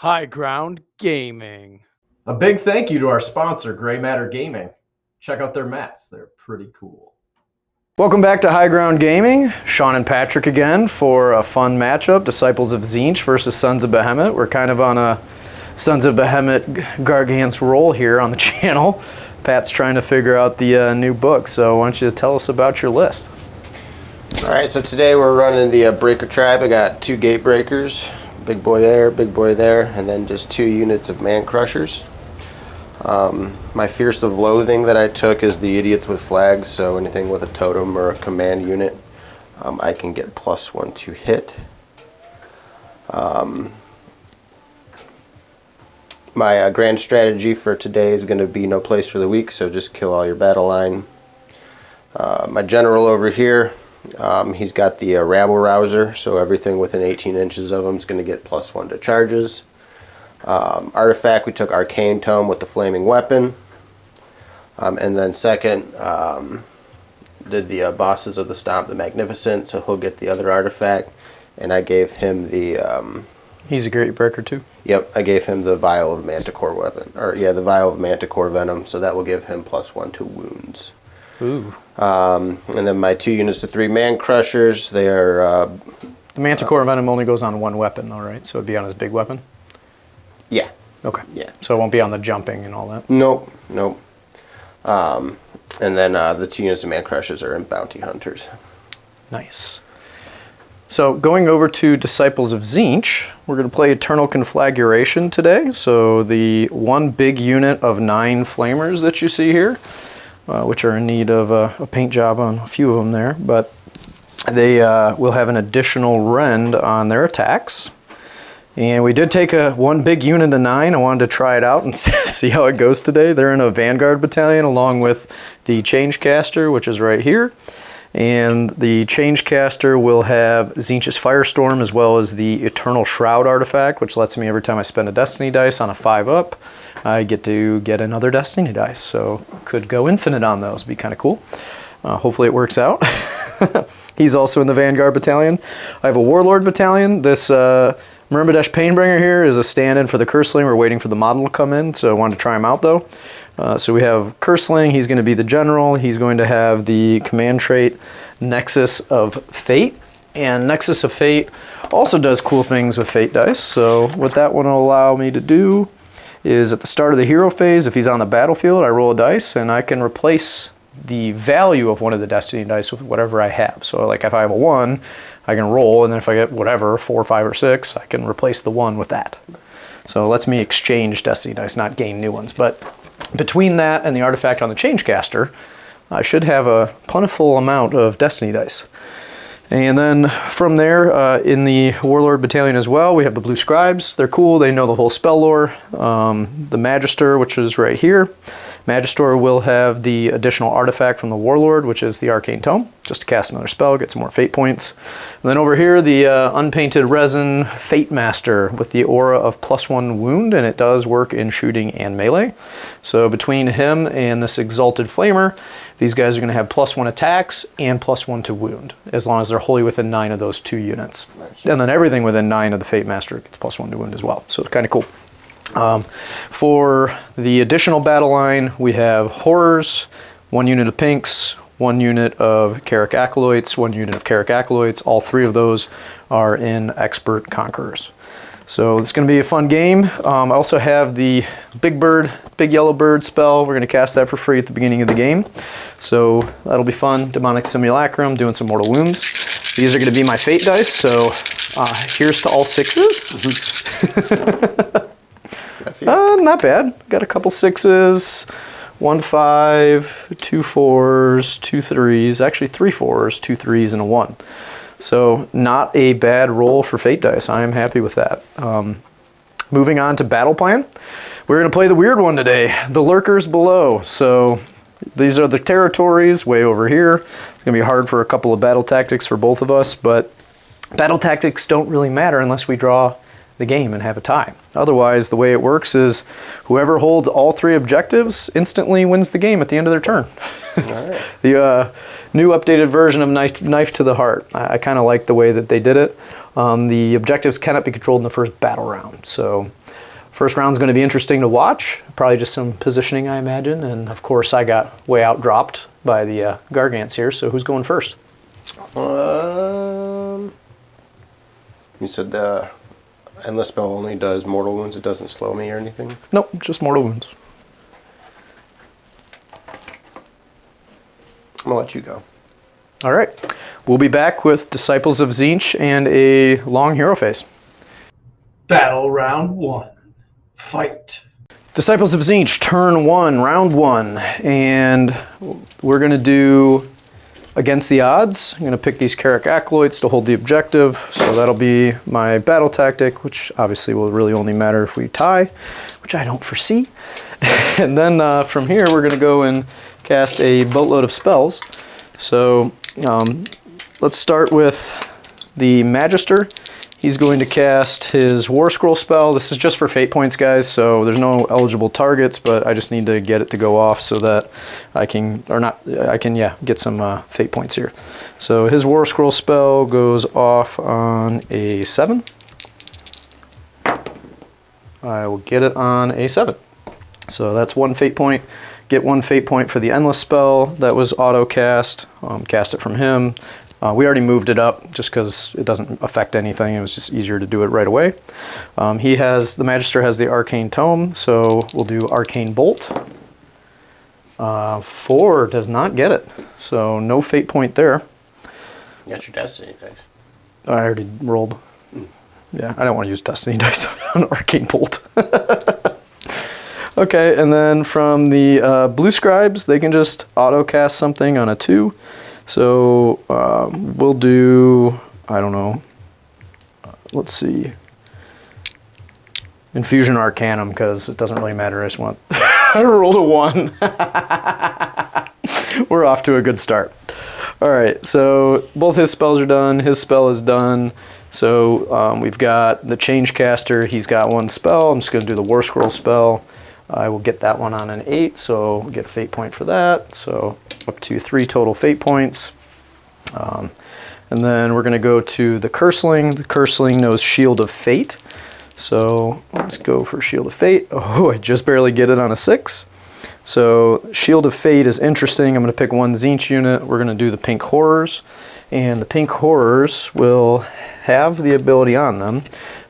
High Ground Gaming. A big thank you to our sponsor, Gray Matter Gaming. Check out their mats. They're pretty cool. Welcome back to High Ground Gaming. Sean and Patrick again for a fun matchup. Disciples of Tzeentch versus Sons of Behemat. We're kind of on a Sons of Behemat Gargant's roll here on the channel. Pat's trying to figure out the new book, so why don't you tell us about your list? Alright, so today we're running the Breaker Tribe. I got 2 Gate Breakers, big boy there, and then just 2 units of Man Crushers. My Fierce of Loathing that I took is the Idiots with Flags, so anything with a totem or a command unit, I can get +1 to hit. My grand strategy for today is going to be no place for the weak, so just kill all your battle line. My general over here, he's got the Rabble Rouser, so everything within 18 inches of him is going to get +1 to charges. Artifact, we took Arcane Tome with the Flaming Weapon. And then second, did the Bosses of the Stomp, the Magnificent, so he'll get the other artifact. And I gave him the... He's a Great Breaker too? Yep, I gave him the Vial of Manticore weapon. Or yeah, the Vial of Manticore Venom, so that will give him +1 to wounds. Ooh. And then my 2 units of 3 Man Crushers, they are... the Manticore Venom only goes on 1 weapon though, right? So it'd be on his big weapon? Yeah. Okay. Yeah. So it won't be on the jumping and all that? Nope. And then the 2 units of Man Crushers are in Bounty Hunters. Nice. So going over to Disciples of Tzeentch, we're going to play Eternal Conflagration today. So the 1 big unit of 9 Flamers that you see here, which are in need of a paint job on a few of them there, but they will have an additional rend on their attacks. And we did take 1 big unit of 9. I wanted to try it out and see how it goes today. They're in a Vanguard battalion along with the Change Caster, which is right here. And the Change Caster will have Tzeentch's Firestorm as well as the Eternal Shroud artifact, which lets me, every time I spend a Destiny dice on a 5-up, I get to get another Destiny dice. So could go infinite on those, be kind of cool. Hopefully it works out. He's also in the Vanguard battalion. I have a Warlord battalion. This Myrmidesh Painbringer here is a stand-in for the Curseling. We're waiting for the model to come in, so I wanted to try him out though. So we have Curseling, he's going to be the general. He's going to have the command trait Nexus of Fate. And Nexus of Fate also does cool things with Fate dice. So what that one will allow me to do is at the start of the hero phase, if he's on the battlefield, I roll a dice and I can replace the value of one of the Destiny dice with whatever I have. So like if I have a 1, I can roll, and then if I get whatever, 4, 5, or 6, I can replace the 1 with that. So it lets me exchange Destiny dice, not gain new ones. But between that and the artifact on the Change Caster, I should have a plentiful amount of Destiny dice. And then from there, in the Warlord Battalion as well, we have the Blue Scribes. They're cool, they know the whole spell lore. The Magister, which is right here. Magister will have the additional artifact from the Warlord, which is the Arcane Tome, just to cast another spell, get some more fate points. And then over here, the Unpainted Resin Fate Master with the aura of +1 wound, and it does work in shooting and melee. So between him and this Exalted Flamer, these guys are going to have +1 attacks and +1 to wound, as long as they're wholly within 9 of those 2 units. And then everything within 9 of the Fate Master gets +1 to wound as well, so it's kind of cool. For the additional battle line, we have Horrors, 1 unit of Pinks, 1 unit of Carrick Acolytes, 1 unit of Carrick Acolytes. All 3 of those are in Expert Conquerors. So it's going to be a fun game. I also have the Big Yellow Bird spell. We're going to cast that for free at the beginning of the game. So that'll be fun. Demonic Simulacrum, doing some mortal wounds. These are going to be my fate dice, so here's to all 6s. Not bad. Got a couple 6s, 1 5, 2 4s, 2 3s, actually 3 4s, 2 3s, and a 1. So not a bad roll for fate dice. I am happy with that. Moving on to battle plan. We're going to play the weird one today, the Lurkers Below. So these are the territories way over here. It's going to be hard for a couple of battle tactics for both of us, but battle tactics don't really matter unless we draw the game and have a tie. Otherwise, the way it works is whoever holds all 3 objectives instantly wins the game at the end of their turn. It's the new updated version of Knife to the Heart. I kind of like the way that they did it. The objectives cannot be controlled in the first battle round. So First round's going to be interesting to watch. Probably just some positioning, I imagine. And of course, I got way outdropped by the Gargants here. So who's going first? You said the endless spell only does mortal wounds. It doesn't slow me or anything? Nope, just mortal wounds. I'm going to let you go. All right. We'll be back with Disciples of Tzeentch and a long hero phase. Battle round 1. Fight. Disciples of Tzeentch, turn 1, round 1. And we're going to do against the odds. I'm going to pick these Carrick Acolytes to hold the objective. So that'll be my battle tactic, which obviously will really only matter if we tie, which I don't foresee. And then from here, we're going to go and cast a boatload of spells. So let's start with the Magister. He's going to cast his War Scroll spell. This is just for fate points, guys, so there's no eligible targets, but I just need to get it to go off so that I can, get some fate points here. So his War Scroll spell goes off on a 7. I will get it on a 7. So that's 1 fate point. Get 1 fate point for the Endless spell that was auto cast. Cast it from him. We already moved it up just because it doesn't affect anything. It was just easier to do it right away. The Magister has the Arcane Tome, so we'll do Arcane Bolt. 4 does not get it, so no fate point there. You got your Destiny dice. I already rolled. Yeah, I don't want to use Destiny dice on Arcane Bolt. Okay, and then from the Blue Scribes, they can just auto cast something on a 2. So we'll do, I don't know, let's see, Infusion Arcanum, because it doesn't really matter. I just want, I rolled a 1. We're off to a good start. All right, so both his spells are done. His spell is done. So we've got the Change Caster. He's got 1 spell. I'm just going to do the War Scroll spell. I will get that one on an 8, so we'll get a fate point for that. So up to 3 total fate points. And then we're going to go to the Curseling. The Curseling knows Shield of Fate. So let's go for Shield of Fate. Oh, I just barely get it on a 6. So Shield of Fate is interesting. I'm going to pick 1 Tzeentch unit. We're going to do the Pink Horrors. And the Pink Horrors will have the ability on them.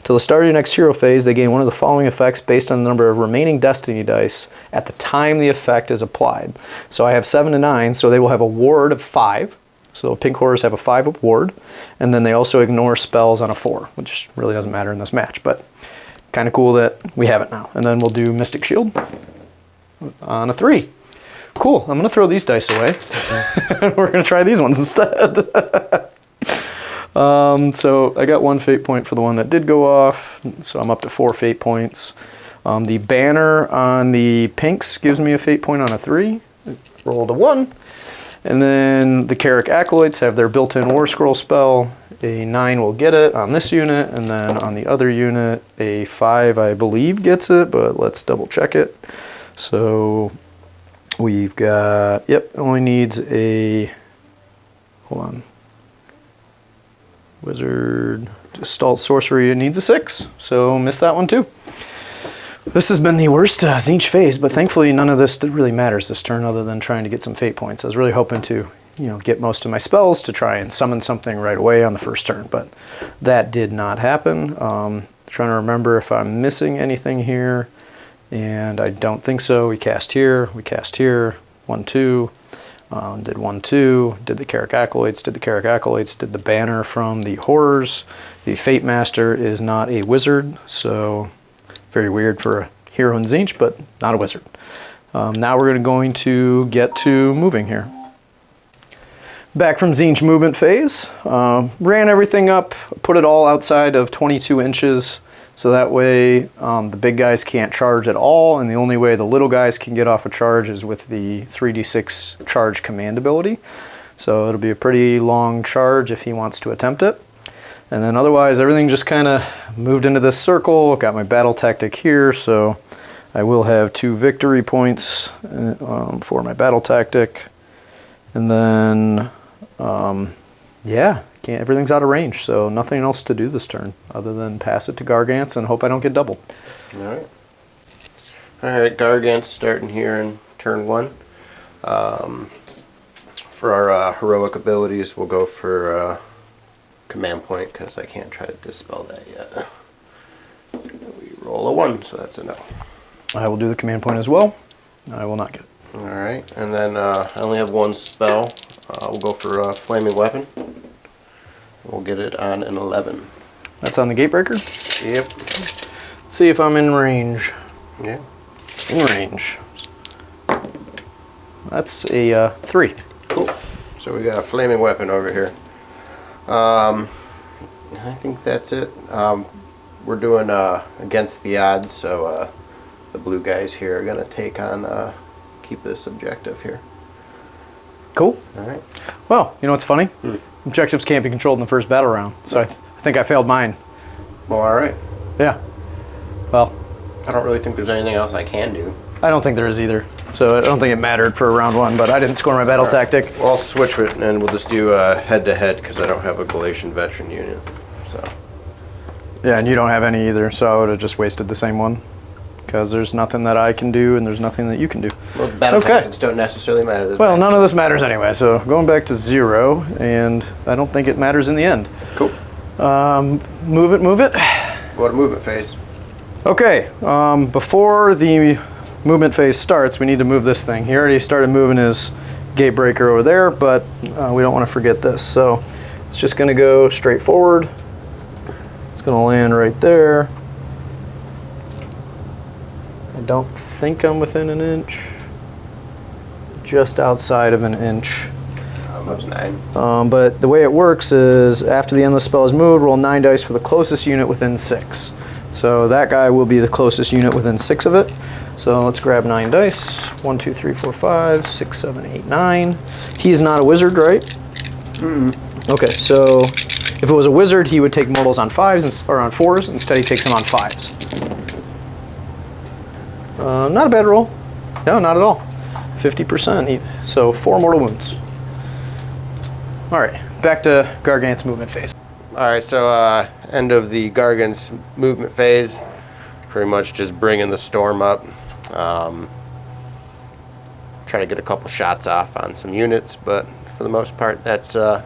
Till the start of your next hero phase, they gain one of the following effects based on the number of remaining Destiny dice at the time the effect is applied. So I have 7 to 9, so they will have a ward of 5. So Pink Horrors have a 5 ward, and then they also ignore spells on a 4, which really doesn't matter in this match, but kind of cool that we have it now. And then we'll do Mystic Shield on a 3. Cool, I'm going to throw these dice away. We're going to try these ones instead. So I got 1 fate point for the one that did go off, so I'm up to 4 fate points. The banner on the pinks gives me a fate point on a 3. Rolled a 1. And then the Carrick Acolytes have their built-in War Scroll spell. A 9 will get it on this unit, and then on the other unit, a 5 I believe gets it, but let's double check it. So we've got, yep, only needs a, hold on. Wizard, Gestalt Sorcery, it needs a 6, so missed that one too. This has been the worst Tzeentch phase, but thankfully none of this really matters this turn other than trying to get some fate points. I was really hoping to, get most of my spells to try and summon something right away on the first turn, but that did not happen. Trying to remember if I'm missing anything here, and I don't think so. We cast here, 1, 2. Did 1, 2, did the Carrick Acolytes, did the banner from the Horrors. The Fate Master is not a wizard, so very weird for a hero in Tzeentch, but not a wizard. Now we're going to get to moving here. Back from Tzeentch movement phase, ran everything up, put it all outside of 22 inches, so that way the big guys can't charge at all, and the only way the little guys can get off a charge is with the 3d6 charge command ability. So it'll be a pretty long charge if he wants to attempt it. And then otherwise everything just kind of moved into this circle. Got my battle tactic here, so I will have 2 victory points for my battle tactic. And then, yeah, can't. Everything's out of range, so nothing else to do this turn other than pass it to Gargants and hope I don't get doubled. All right. All right, Gargant's starting here in turn 1. For our heroic abilities, we'll go for command point because I can't try to dispel that yet. We roll a 1, so that's a no. I will do the command point as well. I will not get it. All right, and then I only have 1 spell. We'll go for Flaming Weapon. We'll get it on an 11. That's on the Gatebreaker. Yep. Let's see if I'm in range. Yeah. In range. That's a 3. Cool. So we got a Flaming Weapon over here. I think that's it. We're doing against the odds, so the blue guys here are going to take on, keep this objective here. Cool. All right. Well, you know what's funny? Objectives can't be controlled in the first battle round, so I think I failed mine. Well, all right. Yeah. Well, I don't really think there's anything else I can do. I don't think there is either. So I don't think it mattered for round 1, but I didn't score my battle tactic. Well, I'll switch it and we'll just do head-to-head because I don't have a Galatian veteran unit. So. Yeah, and you don't have any either, so I would have just wasted the same one. Because there's nothing that I can do and there's nothing that you can do. Well, battle tactics don't necessarily matter. This Well, none of this matters anyway, so going back to 0, and I don't think it matters in the end. Cool. Move it. Go to movement phase. Okay, before the movement phase starts, we need to move this thing. He already started moving his Gatebreaker over there, but we don't want to forget this. So it's just going to go straight forward. It's going to land right there. I don't think I'm within an inch. Just outside of an inch. Moves 9. But the way it works is after the endless spell is moved, roll 9 dice for the closest unit within 6. So that guy will be the closest unit within 6 of it. So let's grab 9 dice. 1, 2, 3, 4, 5, 6, 7, 8, 9. He's not a wizard, right? Okay, so if it was a wizard, he would take mortals on 5s or on 4s. Instead, he takes them on 5s. Not a bad roll. No, not at all. 50%. So 4 mortal wounds. All right, back to Gargant's movement phase. All right, so end of the Gargant's movement phase. Pretty much just bringing the storm up. Trying to get a couple shots off on some units, but for the most part, that's it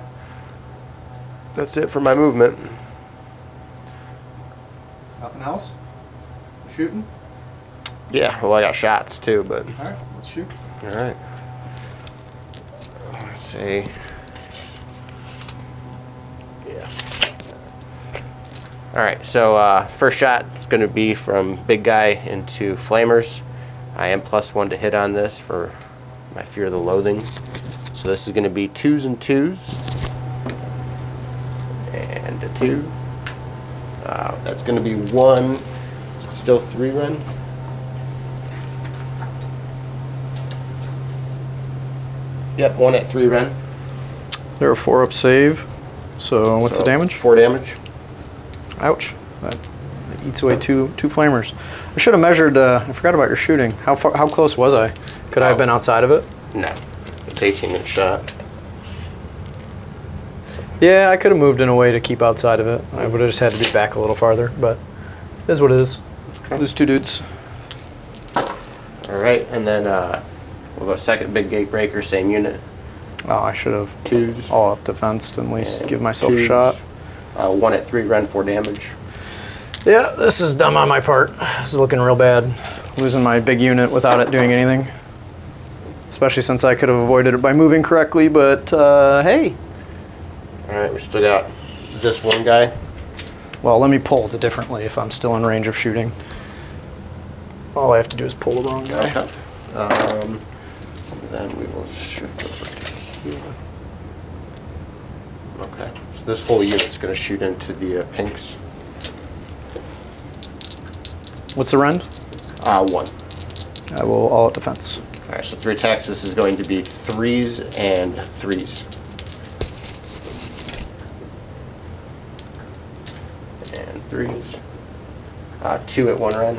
for my movement. Nothing else? Shooting? Yeah, well, I got shots too, but All right, let's shoot. all right. Let's see. Yeah. All right, so first shot is going to be from big guy into flamers. I am +1 to hit on this for my fear of the loathing. So this is going to be 2s and 2s. And a 2. That's going to be 1. Still 3 run. Yep, 1 at 3 run. They're a 4-up save. So what's the damage? 4 damage. Ouch. That eats away two flamers. I should have measured, I forgot about your shooting. How close was I? Could I have been outside of it? No. It's 18-inch shot. Yeah, I could have moved in a way to keep outside of it. I would have just had to be back a little farther, but it is what it is. Lose 2 dudes. Alright, and then we'll go second big Gatebreaker, same unit. Oh, I should have 2s. all up defense to at least and give myself a 2s. shot. 1 at 3 run, 4 damage. Yeah, this is dumb on my part. This is looking real bad. Losing my big unit without it doing anything. Especially since I could have avoided it by moving correctly, but hey. Alright, we still got this one guy. Well, let me pull it differently if I'm still in range of shooting. All I have to do is pull the wrong guy. Okay. Then we will shift over to here. Okay, so this whole unit's going to shoot into the pinks. What's the rend? 1. I will all out defense. Alright, so 3 attacks. This is going to be 3s and 3s. And 3s. 2 at 1 run.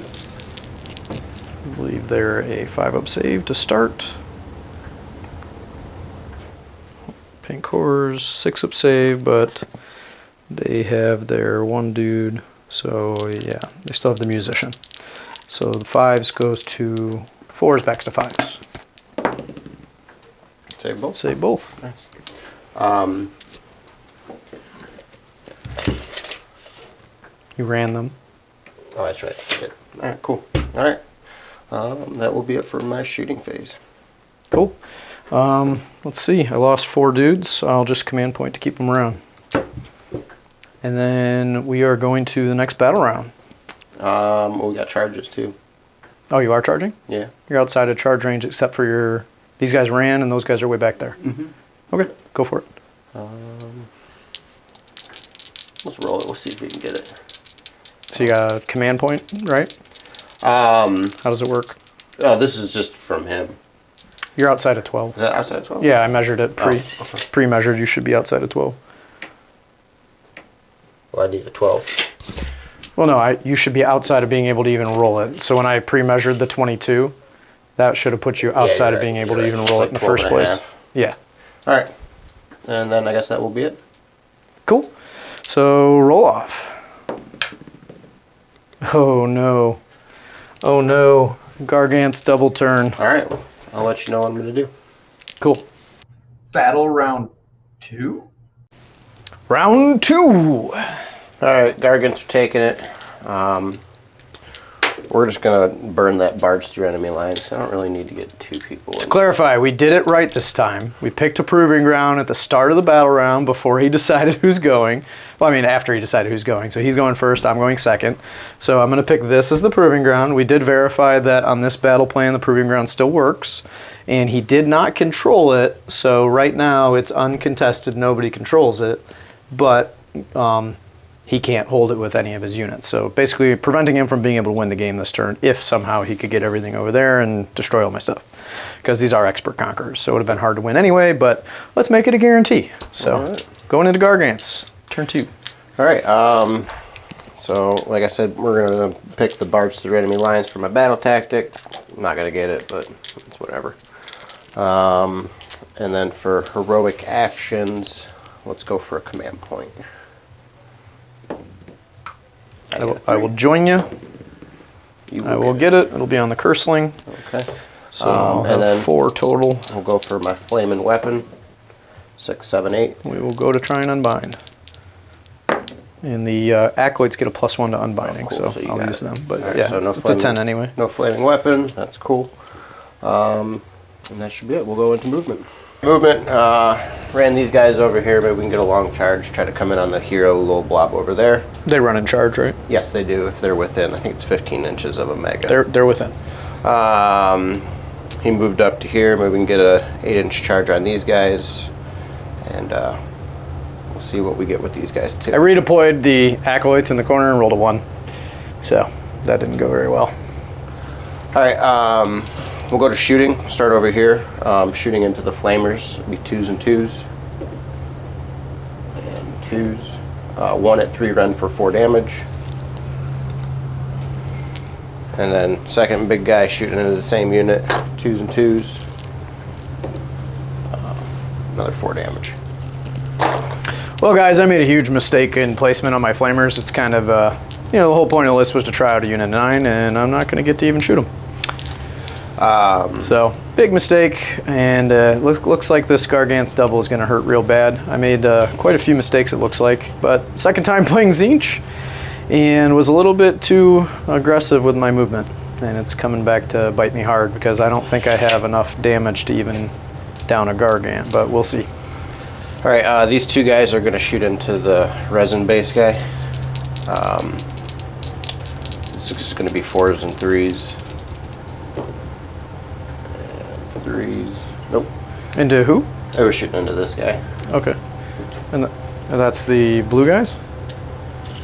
I believe they're a 5-up save to start. Pink Horrors, 6 up save, but they have their 1 dude. So yeah, they still have the musician. So the 5s goes to 4s, back to 5s. Save both. Save both. Nice. You ran them. Oh, that's right. Good. All right, cool. All right. That will be it for my shooting phase. Cool. Let's see. I lost 4 dudes. So I'll just command point to keep them around. And then we are going to the next battle round. Well, we got charges too. Oh, you are charging? Yeah. You're outside of charge range except for your... These guys ran and those guys are way back there. Mm-hmm. Okay, go for it. Let's roll it. We'll see if we can get it. So you got a command point, right? How does it work? Oh, this is just from him. You're outside of 12. Is that outside of 12? Yeah, I measured it Okay. pre-measured. You should be outside of 12. Well, I need a 12. Well, no, you should be outside of being able to even roll it. So when I pre-measured the 22, that should have put you outside of being able to even roll it in the first place. Yeah. All right. And then I guess that will be it. Cool. So roll off. Oh no. Oh no. Gargant's double turn. All right. I'll let you know what I'm going to do. Cool. Battle round 2? Round 2. All right. Gargants are taking it. We're just going to burn that barge through enemy lines. I don't really need to get 2 people in. Clarify, we did it right this time. We picked a proving ground at the start of the battle round before he decided who's going. Well, I mean, after he decided who's going. So he's going first, I'm going second. So I'm going to pick this as the proving ground. We did verify that on this battle plan, the proving ground still works. And he did not control it. So right now it's uncontested. Nobody controls it. But he can't hold it with any of his units. So basically preventing him from being able to win the game this turn if somehow he could get everything over there and destroy all my stuff. Because these are expert conquerors, so it would have been hard to win anyway, but let's make it a guarantee. So going into Gargants, turn 2. All right. So like I said, we're going to pick the barge through enemy lines for my battle tactic. I'm not going to get it, but it's whatever. And then for heroic actions, let's go for a command point. I will join you. I will get it. It'll be on the curseling. Okay. So I'll have and then 4 total. We'll go for my flaming weapon. 6, 7, 8. We will go to try and unbind. And the acolytes get a +1 to unbinding, cool. so I'll use them. But right, yeah, so no it's a 10 anyway. No flaming weapon. That's cool. And that should be it. We'll go into movement. Movement. Ran these guys over here. Maybe we can get a long charge. Try to come in on the hero little blob over there. They run in charge, right? Yes, they do. If they're within, I think it's 15 inches of a mega. They're within. He moved up to here. Maybe we can get a 8-inch charge on these guys, and we'll see what we get with these guys too. I redeployed the acolytes in the corner and rolled a 1, so that didn't go very well. All right. We'll go to shooting. Start over here. Shooting into the flamers. It'll be 2s and 2s. And 2s. 1 at 3 run for 4 damage. And then second big guy shooting into the same unit. 2s and 2s. Another 4 damage. Well, guys, I made a huge mistake in placement on my flamers. It's kind of, the whole point of the list was to try out a unit 9, and I'm not going to get to even shoot them. So, big mistake, and looks like this Gargant's double is going to hurt real bad. I made quite a few mistakes, it looks like, but second time playing Tzeentch, and was a little bit too aggressive with my movement, and it's coming back to bite me hard because I don't think I have enough damage to even down a Gargant, but we'll see. All right, these 2 guys are going to shoot into the resin base guy. This is going to be 4s and 3s. 3s. Nope. Into who? I was shooting into this guy. Okay. And that's the blue guys?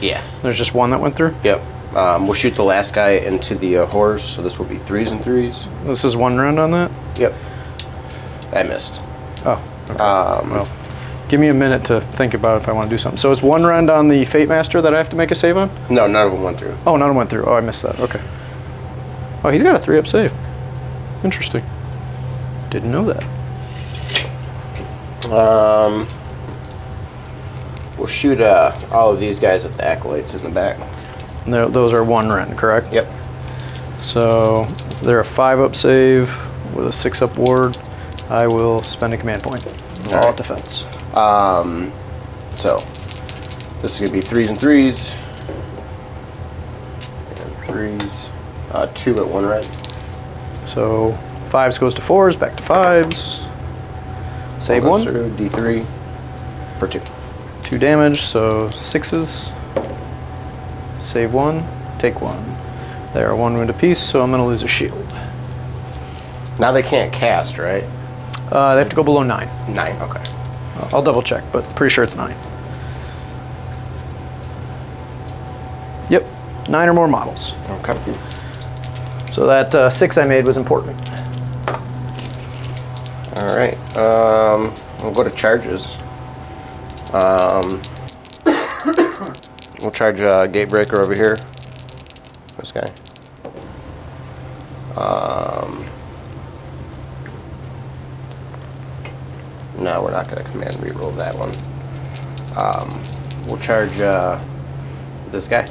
Yeah. There's just one that went through? Yep. We'll shoot the last guy into the horse, so this will be 3s and 3s. This is 1 round on that? Yep. I missed. Oh. Okay. Well, give me a minute to think about if I want to do something. So it's 1 round on the Fate Master that I have to make a save on? No, none of them went through. Oh, none of them went through. Oh, I missed that. Okay. Oh, he's got a 3-up save. Interesting. Didn't know that. We'll shoot all of these guys at the acolytes in the back. And those are 1 Ren, correct? Yep. So they're a 5-up save with a 6-up ward. I will spend a command point. All right. defense. So this is gonna be 3s and 3s. And 3s. 2 at 1 red. So 5s goes to 4s, back to 5s. Save Pull 1. those through, D3 for 2. 2 damage, so 6s. Save 1, take 1. They are 1 wound apiece, so I'm going to lose a shield. Now they can't cast, right? They have to go below 9. 9, okay. I'll double check, but pretty sure it's 9. Yep, 9 or more models. Okay. So that 6 I made was important. All right. We'll go to charges. We'll charge Gatebreaker over here. This guy. No, we're not going to command reroll that one. We'll charge this guy.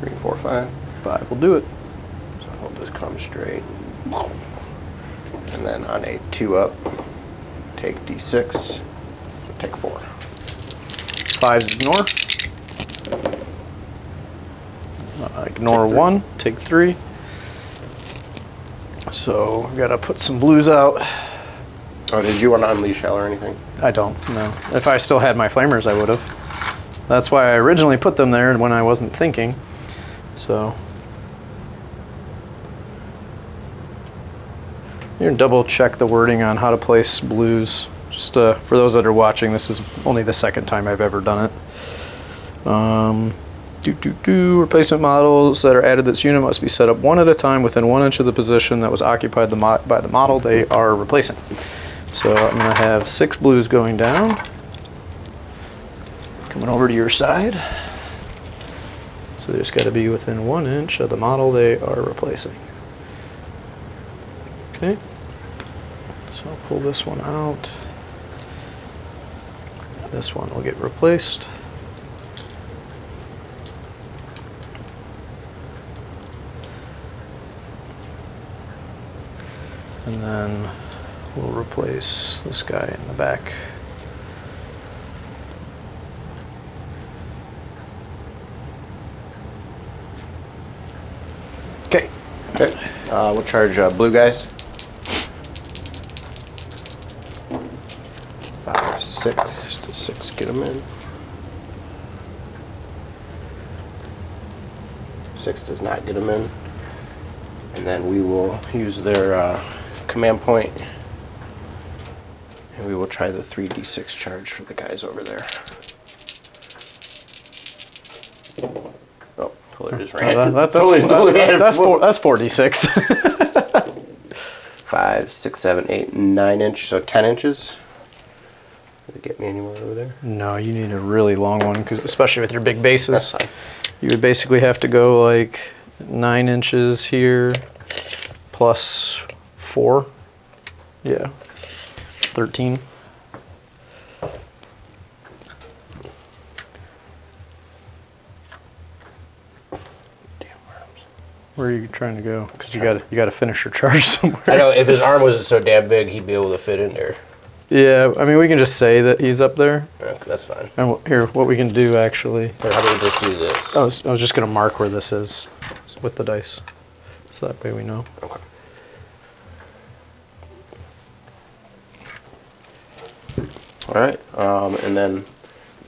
3, 4, 5. 5 will do it. So he'll just come straight. And then on a 2-up, take D6, take 4. 5s ignore. Ignore 1, take 3. So we gotta put some blues out. Oh, did you want to unleash hell or anything? I don't, no. If I still had my flamers, I would have. That's why I originally put them there when I wasn't thinking. So you can double check the wording on how to place blues. Just for those that are watching, this is only the 2nd time I've ever done it. Replacement models that are added to this unit must be set up 1 at a time within 1 inch of the position that was occupied by the model they are replacing. So I'm going to have 6 blues going down. Coming over to your side. So they just got to be within 1 inch of the model they are replacing. Okay. So I'll pull this one out. This one will get replaced. And then we'll replace this guy in the back. Okay. Okay. We'll charge blue guys. 5, 6 to 6, get them in. 6 does not get them in. And then we will use their command point, and we will try the 3d6 charge for the guys over there. Oh, totally just ran. That's 4d6. 5, 6, 7, 8, 9 inch, so 10 inches. Did it get me anywhere over there? No, you need a really long one, because especially with your big bases, That's fine. you would basically have to go like 9 inches here, plus 4. Yeah, 13. Where are you trying to go? Because you got to finish your charge somewhere. I know, if his arm wasn't so damn big, he'd be able to fit in there. Yeah, I mean, we can just say that he's up there. Okay, that's fine. And here, what we can do actually. Or how about we just do this? I was just going to mark where this is with the dice. So that way we know. Okay. All right, and then,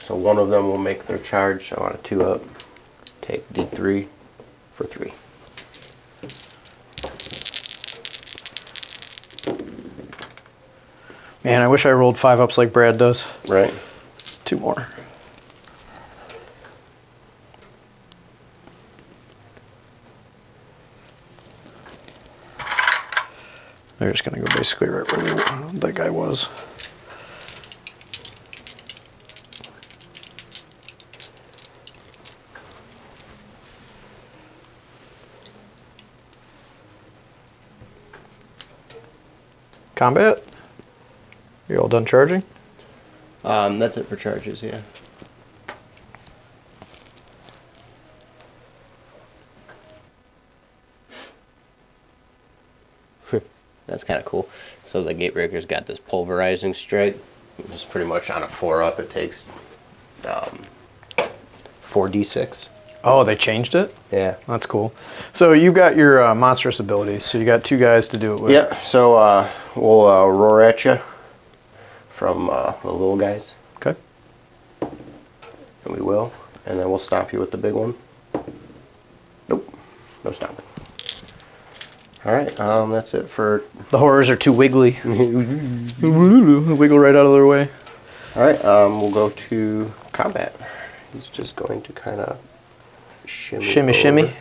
so one of them will make their charge. So on a 2-up, take D3 for 3. Man, I wish I rolled 5-ups like Brad does. Right. 2 more. They're just going to go basically right where that guy was. Combat. You all done charging? That's it for charges, yeah. That's kind of cool. So the Gatebreaker's got this pulverizing strike. It's pretty much on a 4-up. It takes 4d6. Oh, they changed it? Yeah. That's cool. So you got your monstrous abilities. So you got 2 guys to do it with. Yeah, so we'll roar at you from the little guys. Okay. And we will. And then we'll stop you with the big one. Nope. No stopping. Alright, that's it for... The horrors are too wiggly. Wiggle right out of their way. Alright, we'll go to combat. He's just going to kind of shimmy.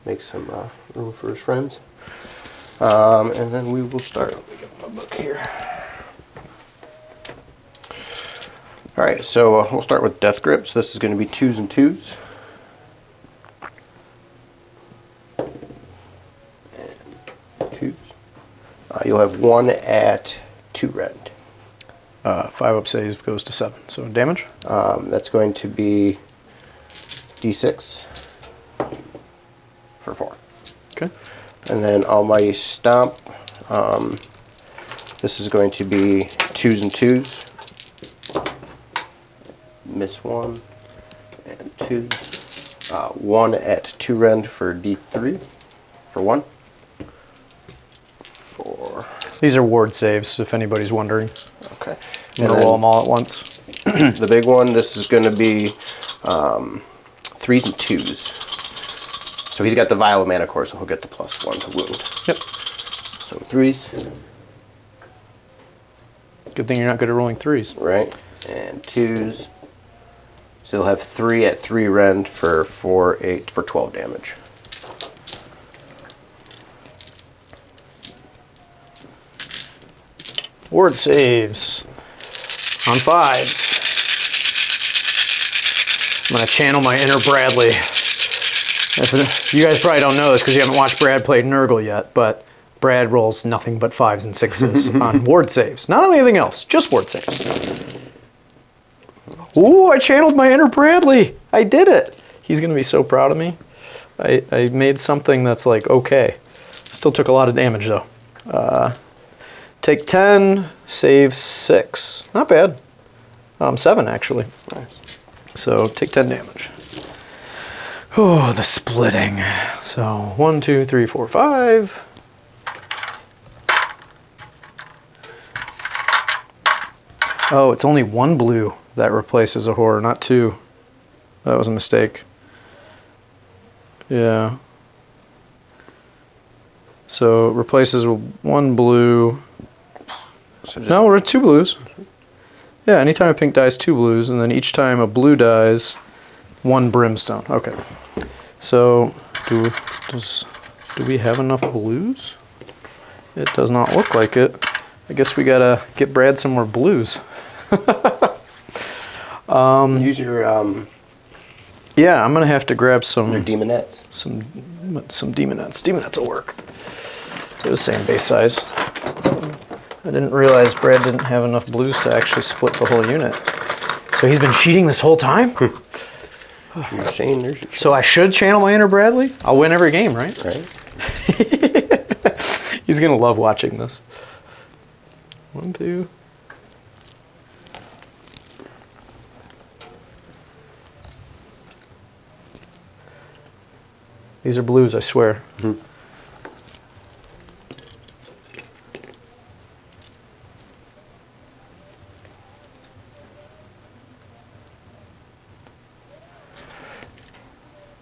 Make some room for his friends. And then we will start. Let me get my book here. Alright, so we'll start with Death Grips. This is going to be 2s and 2s. You'll have 1 at 2 rend. 5-up save goes to 7. So damage? That's going to be d6 for 4. Okay. And then Almighty Stomp. This is going to be 2s and 2s. Miss 1 and 2. 1 at 2 rend for d3 for 1. 4. These are ward saves, if anybody's wondering. Okay. I'm going to roll them all at once. The big one, this is going to be 3s and 2s. So he's got the Vial of Mana Core, so he'll get the +1 to wound. Yep. So 3s. Good thing you're not good at rolling 3s. Right. And 2s. So he'll have 3 at 3 rend for 8 for 12 damage. Ward saves on 5s. I'm going to channel my inner Bradley. You guys probably don't know this because you haven't watched Brad play Nurgle yet, but Brad rolls nothing but 5s and 6s on ward saves. Not on anything else, just ward saves. Ooh, I channeled my inner Bradley. I did it. He's going to be so proud of me. I made something that's like okay. Still took a lot of damage though. Take 10, save 6. Not bad. 7 actually. Nice. So take 10 damage. Oh, the splitting. So 1, 2, 3, 4, 5. Oh, it's only 1 blue that replaces a horror, not 2. That was a mistake. Yeah. So it replaces 1 blue. So just No, we're at 2 blues. Yeah, anytime a pink dies, 2 blues, and then each time a blue dies, 1 brimstone. Okay. So, do we have enough blues? It does not look like it. I guess we gotta get Brad some more blues. use your Yeah, I'm gonna have to grab some demonettes. some demonettes. Demonettes will work. They're the same base size. I didn't realize Brad didn't have enough blues to actually split the whole unit. So he's been cheating this whole time? You're saying there's your So I should channel my inner Bradley? I'll win every game, right? right? He's gonna love watching this. 1, 2. These are blues, I swear. Mm-hmm.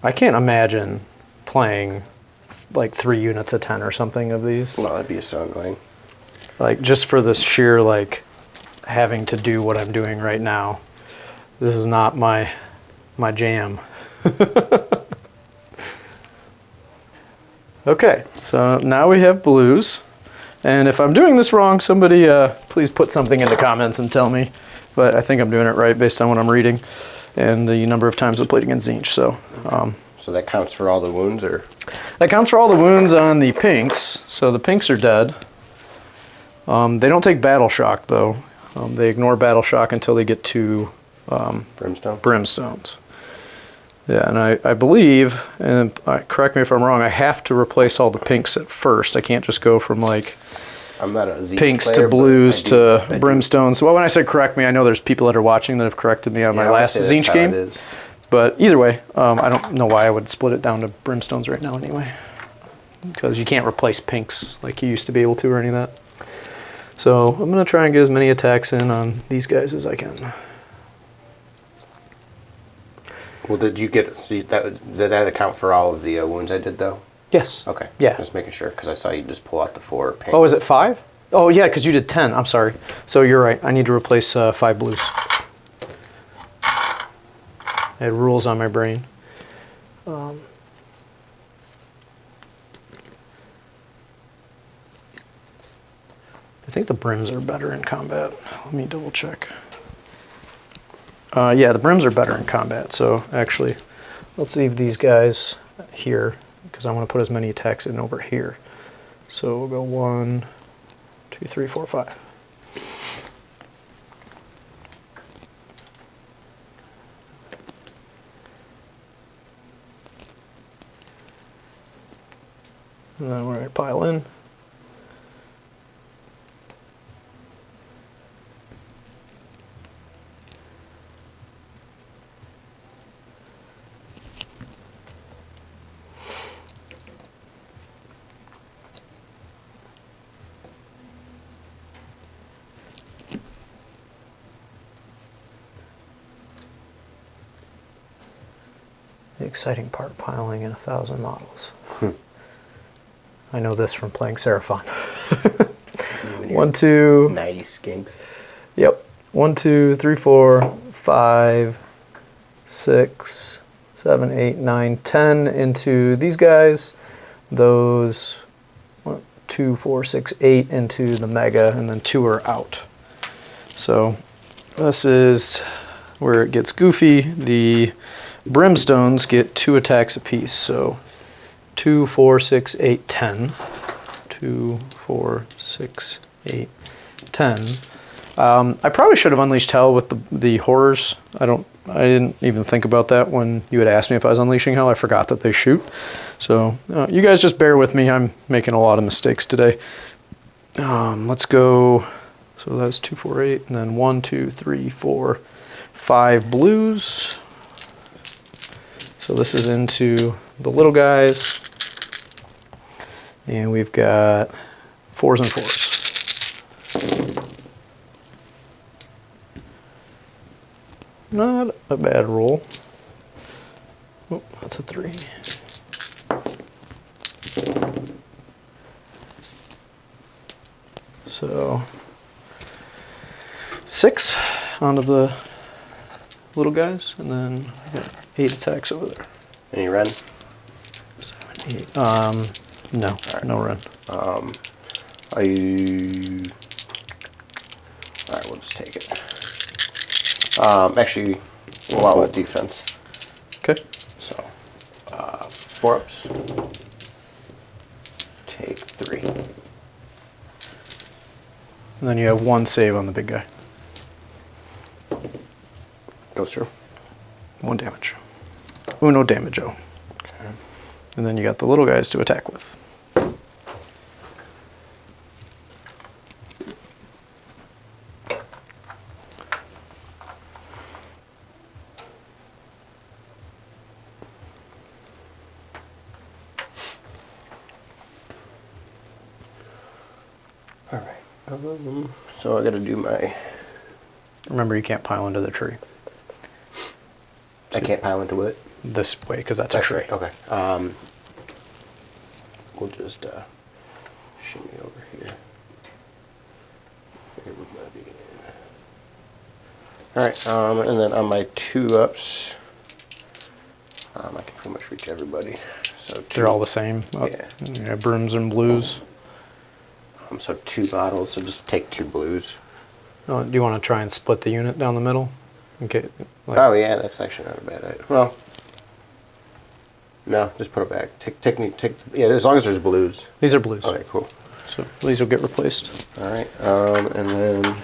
I can't imagine playing like 3 units of 10 or something of these. No, that'd be so annoying. Like just for this sheer like having to do what I'm doing right now. This is not my jam. Okay, so now we have blues. And if I'm doing this wrong, somebody please put something in the comments and tell me. But I think I'm doing it right based on what I'm reading and the number of times I played against Tzeentch. So, So that counts for all the wounds, or? that counts for all the wounds on the pinks. So the pinks are dead. They don't take battle shock though. They ignore battle shock until they get to brimstones. Yeah, and I believe, and correct me if I'm wrong, I have to replace all the pinks at first. I can't just go from like I'm not a Tzeentch pinks player, to blues to I do. brimstones. Well, when I say correct me, I know there's people that are watching that have corrected me on my last Tzeentch game. But either way, I don't know why I would split it down to brimstones right now anyway. Because you can't replace pinks like you used to be able to or any of that. So I'm going to try and get as many attacks in on these guys as I can. Well, did you get, did that account for all of the wounds I did though? Yes. Okay. Yeah. Just making sure, because I saw you just pull out the 4 pinks. Oh, is it 5? Oh, yeah, because you did 10. I'm sorry. So you're right. I need to replace 5 blues. I had rules on my brain. I think the brims are better in combat. Let me double check. Yeah, the brims are better in combat. So actually, let's leave these guys here because I want to put as many attacks in over here. So we'll go 1, 2, 3, 4, 5. And then we're going to pile in. The exciting part, piling in 1,000 models. I know this from playing Seraphon. 1, 2. 90 skinks. Yep. 1, 2, 3, 4, 5, 6, 7, 8, 9, 10 into these guys. Those 1, 2, 4, 6, 8 into the mega, and then 2 are out. So this is where it gets goofy. The brimstones get 2 attacks apiece. So 2, 4, 6, 8, 10. 2, 4, 6, 8, 10. I probably should have unleashed hell with the horrors. I didn't even think about that when you had asked me if I was unleashing hell. I forgot that they shoot. So you guys just bear with me. I'm making a lot of mistakes today. Let's go. So that's 2, 4, 8, and then 1, 2, 3, 4, 5 blues. So this is into the little guys. And we've got 4s and 4s. Not a bad roll. Oh, that's a 3. So 6 onto the little guys, and then 8 attacks over there. Any run? 7, 8. No, right. No run. Are you? All right, we'll just take it. Actually, we'll out with defense. Okay. So, 4 ups. Take 3. And then you have 1 save on the big guy. Goes through. 1 damage. Uno damage-o. Okay. And then you got the little guys to attack with. All right. So I got to do my. Remember, you can't pile into the tree. I can't pile into it. This way, because that's a tree. Right. Okay. We'll just shimmy over here. Everybody. All right. And then on my 2 ups, I can pretty much reach everybody. So 2. They're all the same. Yeah. You have brims and blues. So 2 bottles. So just take 2 blues. Oh, do you want to try and split the unit down the middle? Okay. Like, Oh yeah, that's actually not a bad idea. Well, no, just put it back. Take. Yeah, as long as there's blues. these are blues. Okay, cool. So these will get replaced. All right, and then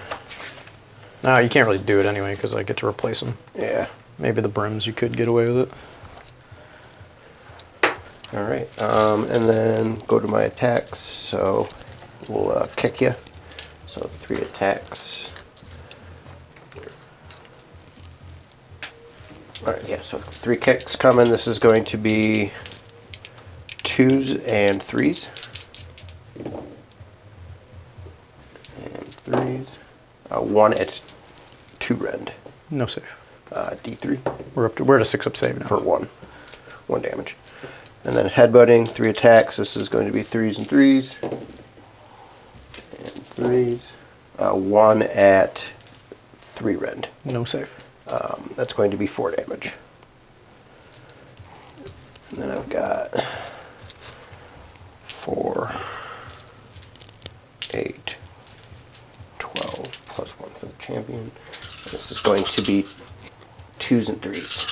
No, you can't really do it anyway because I get to replace them. yeah. Maybe the brims you could get away with it. All right, and then go to my attacks. So we'll kick you. So 3 attacks. All right, yeah. So 3 kicks coming. This is going to be 2s and 3s. And 3s. 1 at 2 rend. No save. D3 We're at a 6-up save now. for 1 damage. And then headbutting, 3 attacks. This is going to be 3s and 3s. And 3s. 1 at 3 rend. No save. That's going to be 4 damage. And then I've got 4, 8, 12, plus 1 for the champion. This is going to be 2s and 3s.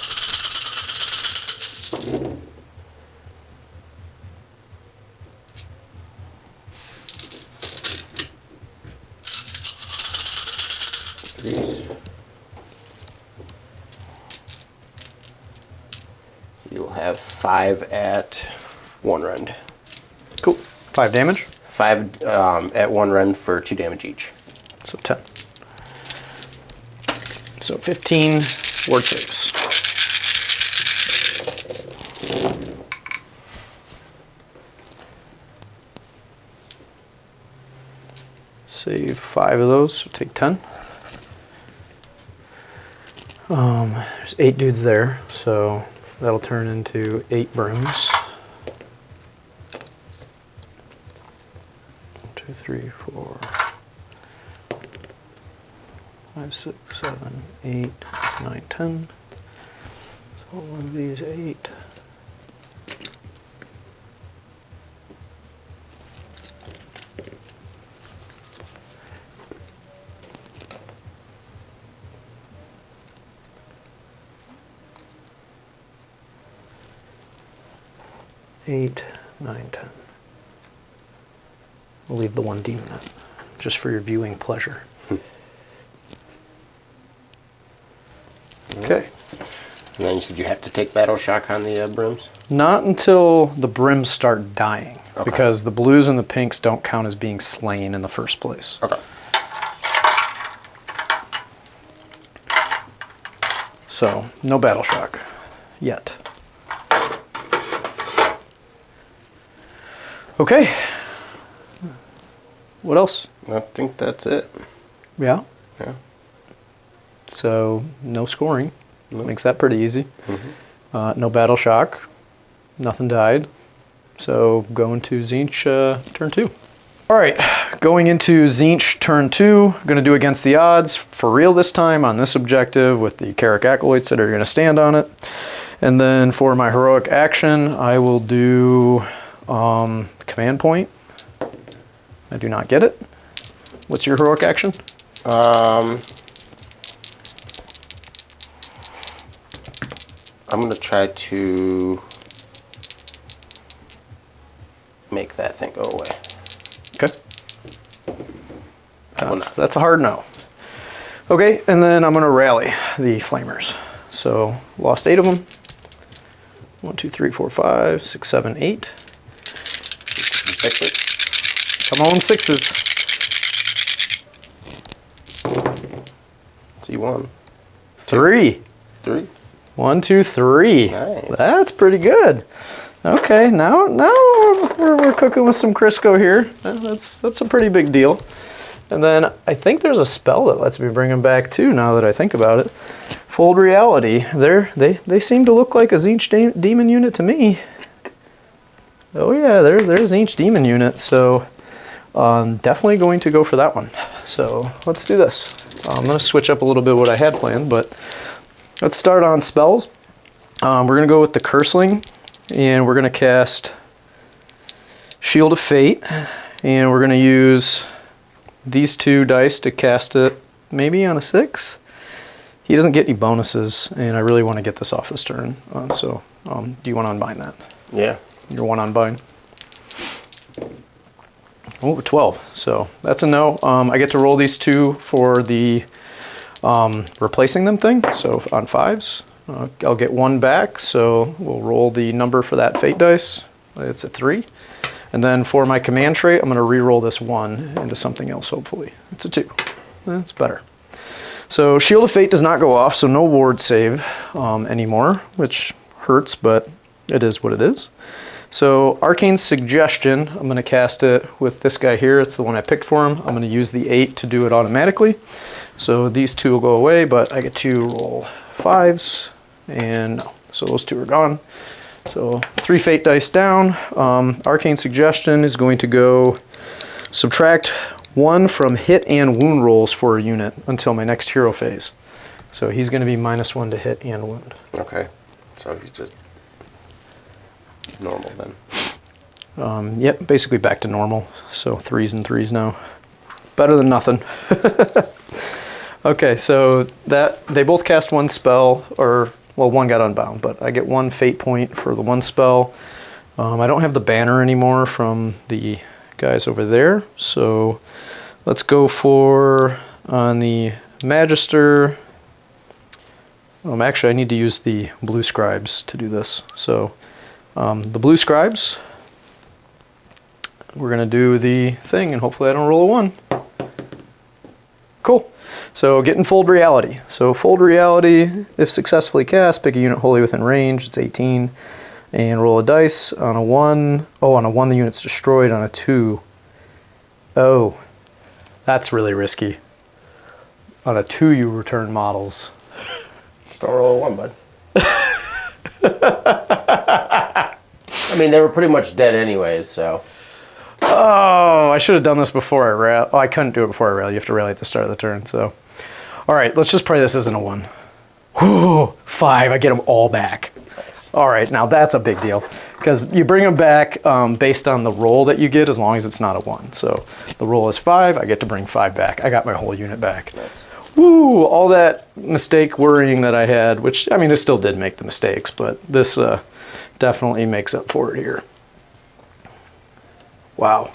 You'll have 5 at 1 rend. Cool. 5 damage. 5 at 1 rend for 2 damage each. So 10. So 15 ward saves. Save 5 of those, so take 10. There's 8 dudes there, so that'll turn into 8 brims. 1, 2, 3, 4, 5, 6, 7, 8, 9, 10. So one of these 8. Eight, 9, 10. We'll leave the 1 demon in, just for your viewing pleasure. Okay. And then you said you have to take battle shock on the brims? Not until the brims start dying, Okay. because the blues and the pinks don't count as being slain in the first place. Okay. So, no battle shock yet. Okay. What else? I think that's it. Yeah. Yeah. So, no scoring. Nope. Makes that pretty easy. No battle shock. Nothing died. So, going to Tzeentch turn 2. All right, going into Tzeentch turn 2. Going to do against the odds for real this time on this objective with the Carrick Acolytes that are going to stand on it. And then for my heroic action, I will do command point. I do not get it. What's your heroic action? I'm going to try to make that thing go away. Okay. I will not. That's a hard no. Okay, and then I'm going to rally the flamers. So, lost 8 of them. 1, 2, 3, 4, 5, 6, 7, 8. 6. Come on, 6s. C1. 3. 3. 1, 2, 3. Nice. That's pretty good. Okay, now we're cooking with some Crisco here. That's a pretty big deal. And then I think there's a spell that lets me bring them back too. Now that I think about it, Fold Reality. They seem to look like a Tzeentch demon unit to me. Oh yeah, there's Tzeentch demon unit. So definitely going to go for that one. So let's do this. I'm gonna switch up a little bit what I had planned, but let's start on spells. We're gonna go with the Curseling, and we're gonna cast Shield of Fate, and we're gonna use these 2 dice to cast it maybe on a 6. He doesn't get any bonuses, and I really want to get this off this turn. So do you want to unbind that? Yeah. Your 1 unbind. Oh, 12. So that's a no. I get to roll these 2 for the replacing them thing. So on 5s, I'll get 1 back. So we'll roll the number for that fate dice. It's a 3. And then for my command trait, I'm going to re-roll this 1 into something else, hopefully. It's a 2. That's better. So Shield of Fate does not go off, so no ward save anymore, which hurts, but it is what it is. So Arcane Suggestion, I'm going to cast it with this guy here. It's the one I picked for him. I'm going to use the 8 to do it automatically. So these 2 will go away, but I get to roll 5s, and no. So those 2 are gone. So 3 fate dice down. Arcane Suggestion is going to go subtract 1 from hit and wound rolls for a unit until my next hero phase. So he's going to be -1 to hit and wound. Okay. So he's just normal then. Yep, basically back to normal. So 3s and 3s now. Better than nothing. Okay, so that they both cast 1 spell, or well, 1 got unbound, but I get 1 fate point for the 1 spell. I don't have the banner anymore from the guys over there, so let's go for on the Magister. Actually, I need to use the blue scribes to do this. So the blue scribes, we're gonna do the thing, and hopefully I don't roll a 1. Cool. So getting Fold Reality. So Fold Reality, if successfully cast, pick a unit wholly within range. It's 18. And roll a dice. On a 1. Oh, on a 1 the unit's destroyed. On a 2. Oh, that's really risky. On a 2 you return models. Still roll a 1, bud. I mean, they were pretty much dead anyways, so. Oh, I should have done this before I rail. Oh, I couldn't do it before I rail. You have to rally at the start of the turn, so. All right, let's just pray this isn't a 1. Whew, 5, I get them all back. Nice. All right, now that's a big deal because you bring them back based on the roll that you get as long as it's not a 1. So the roll is 5, I get to bring 5 back. I got my whole unit back. Nice. Woo, all that mistake worrying that I had, which, I mean, it still did make the mistakes, but this definitely makes up for it here. Wow,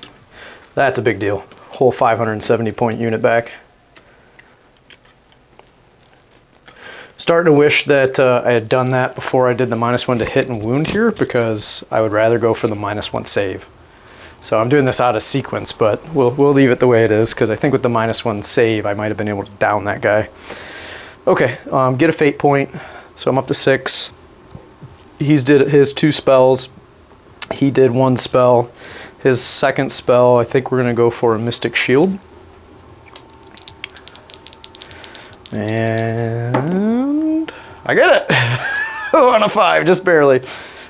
that's a big deal. Whole 570 point unit back. Starting to wish that I had done that before I did the -1 to hit and wound here, because I would rather go for the -1 save. So I'm doing this out of sequence, but we'll leave it the way it is, because I think with the -1 save, I might have been able to down that guy. Okay, get a fate point. So I'm up to 6. He's did his 2 spells. He did 1 spell. His second spell, I think we're going to go for a Mystic Shield. And I get it! On a 5, just barely.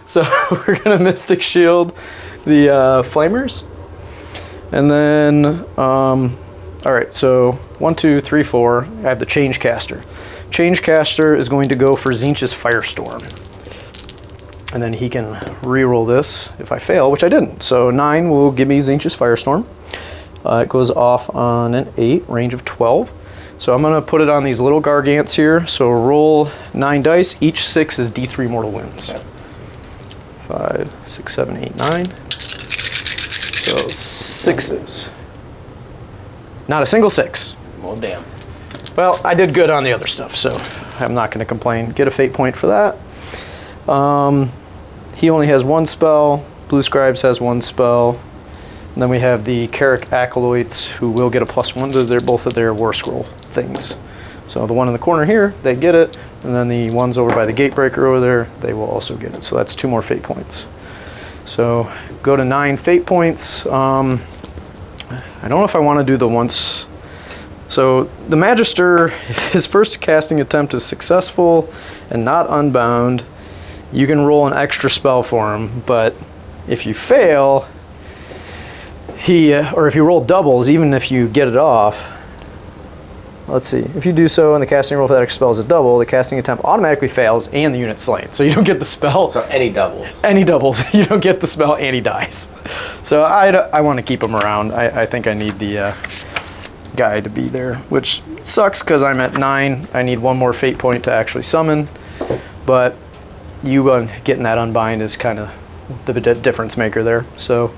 So we're going to Mystic Shield the Flamers. And then, all right, so 1, 2, 3, 4. I have the Change Caster. Change Caster is going to go for Tzeentch's Firestorm. And then he can re-roll this if I fail, which I didn't. So 9 will give me Tzeentch's Firestorm. It goes off on an 8, range of 12. So I'm going to put it on these little gargants here. So roll 9 dice. Each 6 is D3 mortal wounds. 5, 6, 7, 8, 9. So 6s. Not a single 6. Well, damn. Well, I did good on the other stuff, so I'm not going to complain. Get a fate point for that. He only has 1 spell. Blue Scribes has 1 spell. And then we have the Carrick Acolytes, who will get a +1 to both of their War Scroll things. So the one in the corner here, they get it. And then the ones over by the Gatebreaker over there, they will also get it. So that's 2 more fate points. So go to 9 fate points. I don't know if I want to do the once. So the Magister, if his first casting attempt is successful and not unbound, you can roll an extra spell for him. But if you fail, or if you roll doubles, even if you get it off, let's see, if you do so and the casting roll for that extra spell is a double, the casting attempt automatically fails and the unit's slain. So you don't get the spell. So any doubles. Any doubles. You don't get the spell and he dies. So I want to keep him around. I think I need the guy to be there, which sucks because I'm at 9. I need 1 more fate point to actually summon. But you getting that unbind is kind of the difference maker there. So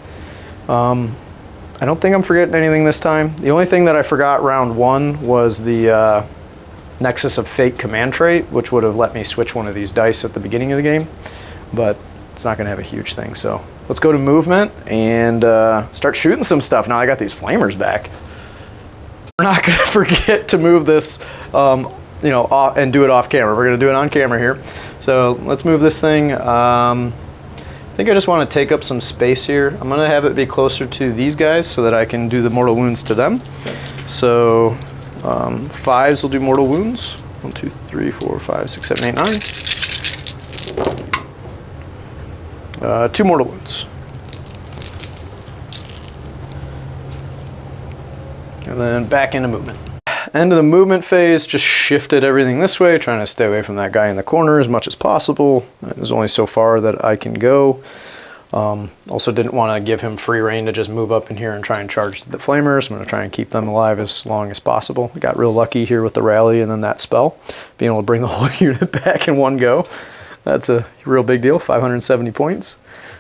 I don't think I'm forgetting anything this time. The only thing that I forgot round 1 was the Nexus of Fate command trait, which would have let me switch one of these dice at the beginning of the game, but it's not going to have a huge thing. So let's go to movement and start shooting some stuff. Now I got these flamers back. We're not going to forget to move this, you know, off and do it off camera. We're going to do it on camera here. So let's move this thing. I think I just want to take up some space here. I'm going to have it be closer to these guys so that I can do the mortal wounds to them. So 5s will do mortal wounds. 1, 2, 3, 4, 5, 6, 7, 8, 9. 2 mortal wounds. And then back into movement. End of the movement phase, just shifted everything this way, trying to stay away from that guy in the corner as much as possible. There's only so far that I can go. Also didn't want to give him free reign to just move up in here and try and charge the flamers. I'm going to try and keep them alive as long as possible. I got real lucky here with the rally and then that spell, being able to bring the whole unit back in one go. That's a real big deal, 570 points.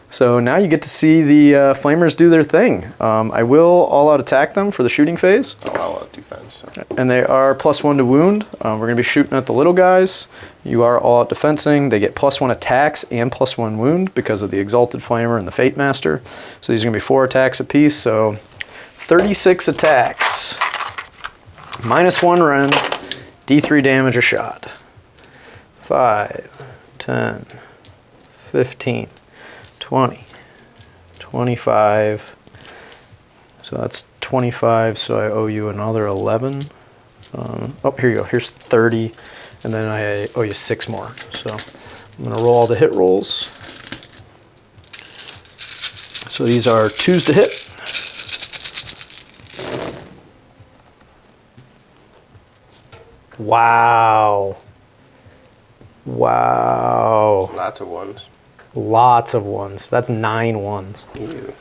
So now you get to see the flamers do their thing. I will all-out attack them for the shooting phase. Oh, all-out defense. And they are +1 to wound. We're going to be shooting at the little guys. You are all-out defensing. They get +1 attacks and +1 wound because of the Exalted Flamer and the Fate Master. So these are going to be 4 attacks apiece. So 36 attacks. -1 rend. D3 damage a shot. 5, 10, 15. 20, 25, so that's 25, so I owe you another 11. Oh, here you go, here's 30, and then I owe you 6 more. So I'm gonna roll all the hit rolls. So these are 2s to hit. Wow. Wow. Lots of 1s. Lots of 1s. That's 9 1s. Ew.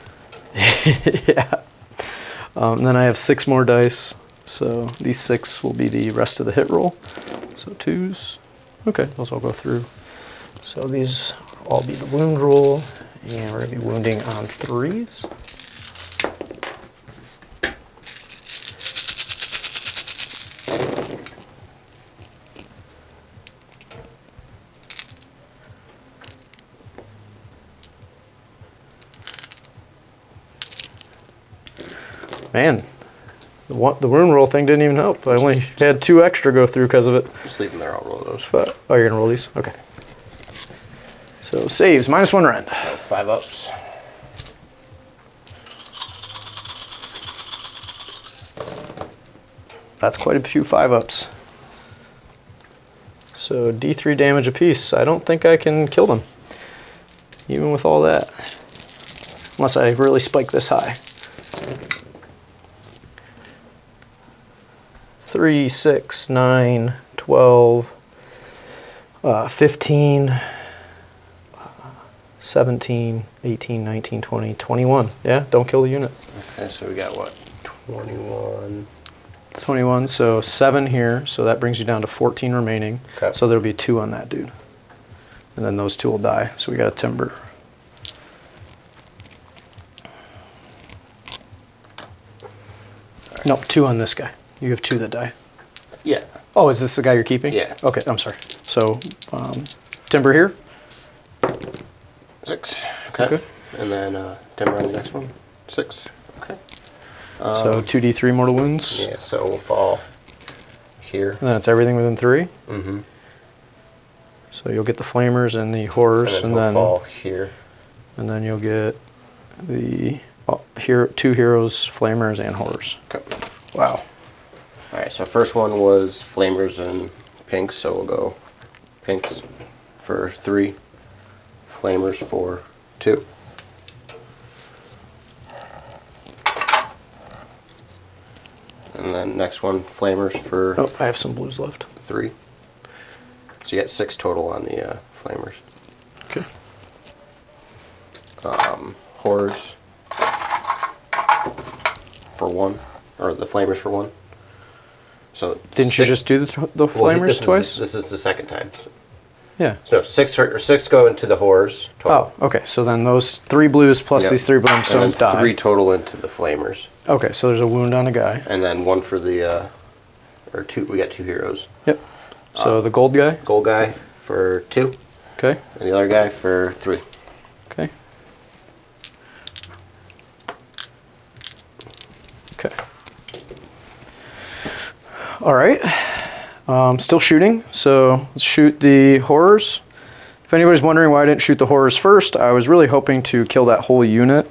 Yeah. Then I have 6 more dice. So these 6 will be the rest of the hit roll. So 2s. Okay, those all go through. So these all be the wound roll. And we're going to be wounding on 3s. Man, the wound roll thing didn't even help. I only had 2 extra go through because of it. Just leave them there, I'll roll those. But, oh, you're gonna roll these? Okay. So saves, -1 rend. So 5 ups. That's quite a few 5 ups. So D3 damage apiece. I don't think I can kill them, even with all that. Unless I really spike this high. 3, 6, 9, 12, 15, 17, 18, 19, 20, 21. Yeah, don't kill the unit. Okay, so we got what? 21. 21, so 7 here, so that brings you down to 14 remaining. Okay. So there'll be 2 on that dude. And then those 2 will die, so we got a timber. Right. No, 2 on this guy. You have 2 that die. Yeah. Oh, is this the guy you're keeping? Yeah. Okay, I'm sorry. So, timber here. 6. Okay. And then timber on the next one. 6. Okay. So 2d3 mortal wounds. Yeah, so we'll fall here. And then it's everything within 3. Mm-hmm. So you'll get the flamers and the horrors, and then we'll fall here. And then you'll get the here 2 heroes, flamers, and horrors. Okay. Wow. All right. So first one was flamers and pinks. So we'll go pinks for 3, flamers for 2. And then next one, flamers for... Oh, I have some blues left. 3. So you got 6 total on the flamers. Okay. Horrors for 1, or the flamers for 1. So didn't you just do the flamers twice? This is the second time. So Yeah. So 6 go into the horrors total. Oh, okay. So then those 3 blues plus Yep. these 3 brimstones And then die. 3 total into the flamers. Okay, so there's a wound on a guy. And then 1 for the, or 2, we got 2 heroes. Yep. So the gold guy. Gold guy for 2, Okay. and the other guy for 3. Okay. Okay. All right. Still shooting. So let's shoot the horrors. If anybody's wondering why I didn't shoot the horrors first, I was really hoping to kill that whole unit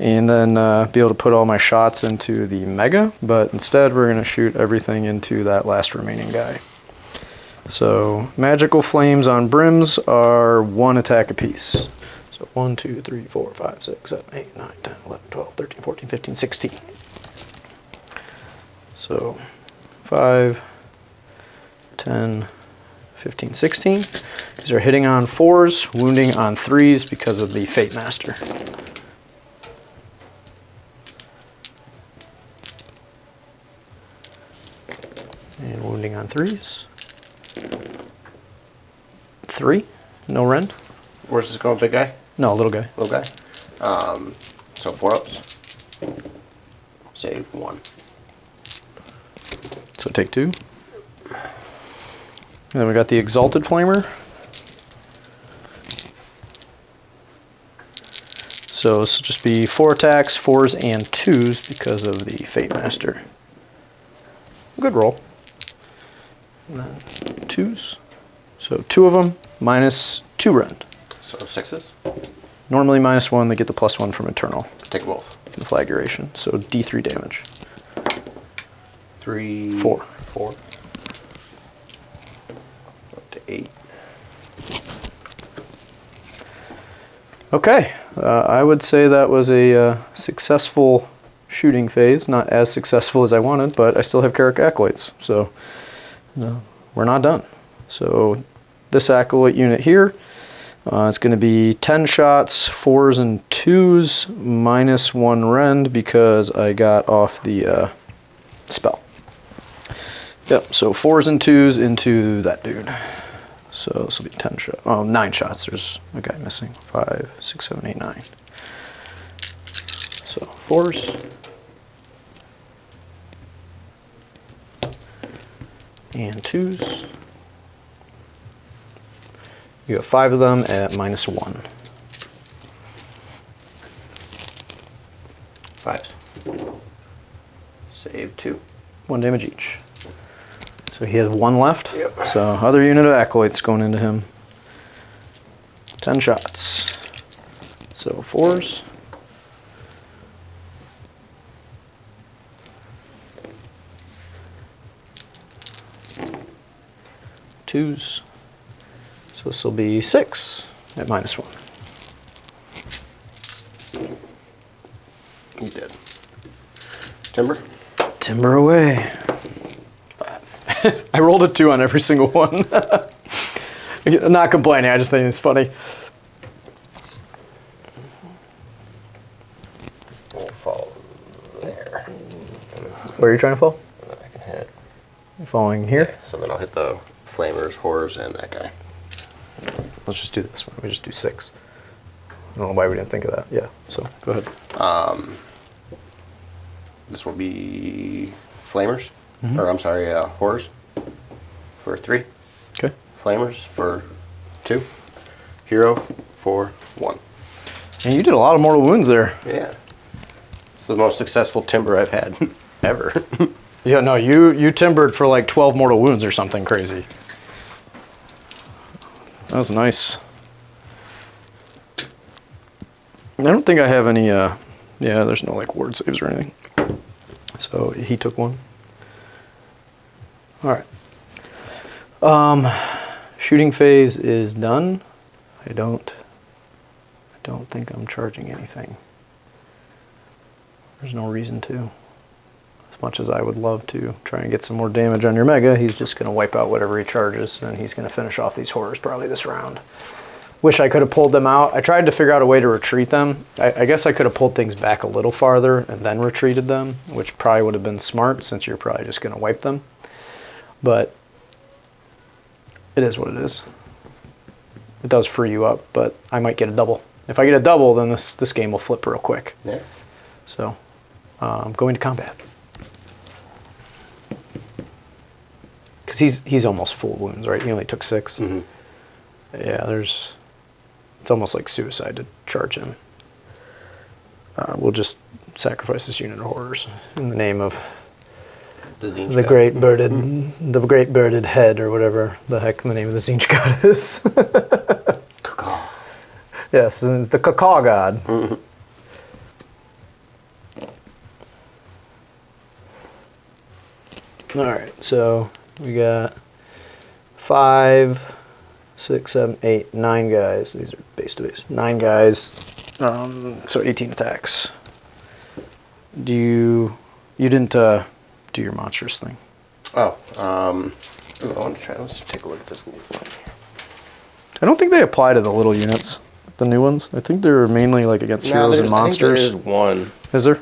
and then be able to put all my shots into the mega, but instead we're going to shoot everything into that last remaining guy. So magical flames on brims are 1 attack apiece. So 1, 2, 3, 4, 5, 6, 7, 8, 9, 10, 11, 12, 13, 14, 15, 16. So 5, 10, 15, 16. These are hitting on 4s, wounding on 3s because of the Fate Master. And wounding on 3s. 3, no rend. Where's this going, big guy? No, little guy. Little guy. So 4 ups. Save 1. So take 2. And then we got the Exalted Flamer. So this will just be 4 attacks, 4s and 2s because of the Fate Master. Good roll. And then 2s. So 2 of them, minus 2 rend. So 6s. Normally minus 1, they get the +1 from Eternal. Take both. Conflagration. So D3 damage. 3. 4. 4. Up to 8. Okay, I would say that was a successful shooting phase. Not as successful as I wanted, but I still have Carrick Acolytes, so we're not done. So this Acolyte unit here, it's going to be 10 shots, 4s and 2s, minus 1 rend because I got off the spell. Yep, so 4s and 2s into that dude. So this will be 10 shots. Oh, 9 shots. There's a guy missing. 5, 6, 7, 8, 9. So 4s. And 2s. You have 5 of them at -1. 5s. Save 2. 1 damage each. So he has 1 left. Yep. So other unit of Acolytes going into him. 10 shots. So 4s. Twos. So this will be 6 at -1. You did. Timber. Timber away. 5. I rolled a 2 on every single one. I'm not complaining, I just think it's funny. We'll fall there. Where are you trying to fall? And then I can hit. You're falling here? So then I'll hit the flamers, horrors, and that guy. Let's just do this one. We just do 6. I don't know why we didn't think of that. Yeah, so go ahead. This will be flamers, or I'm sorry, horrors for 3. Okay. Flamers for 2. Hero for 1. And you did a lot of mortal wounds there. Yeah. It's the most successful timber I've had ever. Yeah, no, you timbered for like 12 mortal wounds or something crazy. That was nice. I don't think I have any, yeah, there's no like ward saves or anything. So he took 1. All right. Shooting phase is done. I don't think I'm charging anything. There's no reason to. As much as I would love to try and get some more damage on your mega, he's just going to wipe out whatever he charges, and he's going to finish off these horrors probably this round. Wish I could have pulled them out. I tried to figure out a way to retreat them. I guess I could have pulled things back a little farther and then retreated them, which probably would have been smart since you're probably just going to wipe them. But it is what it is. it does free you up, but I might get a double. If I get a double, then this game will flip real quick. Yeah. So, going to combat. Because he's almost full wounds, right? He only took 6. Mm-hmm. Yeah, it's almost like suicide to charge him. We'll just sacrifice this unit of horrors in the name of The great birded head, or whatever the heck the name of the Tzeentch god is. Caw. Yes, the Caw god. Mm-hmm. All right, so we got 5, 6, 7, 8, 9 guys. These are base to base. 9 guys. So 18 attacks. You didn't do your monstrous thing. Oh, I want to try. Let's take a look at this new one. I don't think they apply to the little units, the new ones. I think they're mainly like against heroes and monsters. I think there is one. Is there?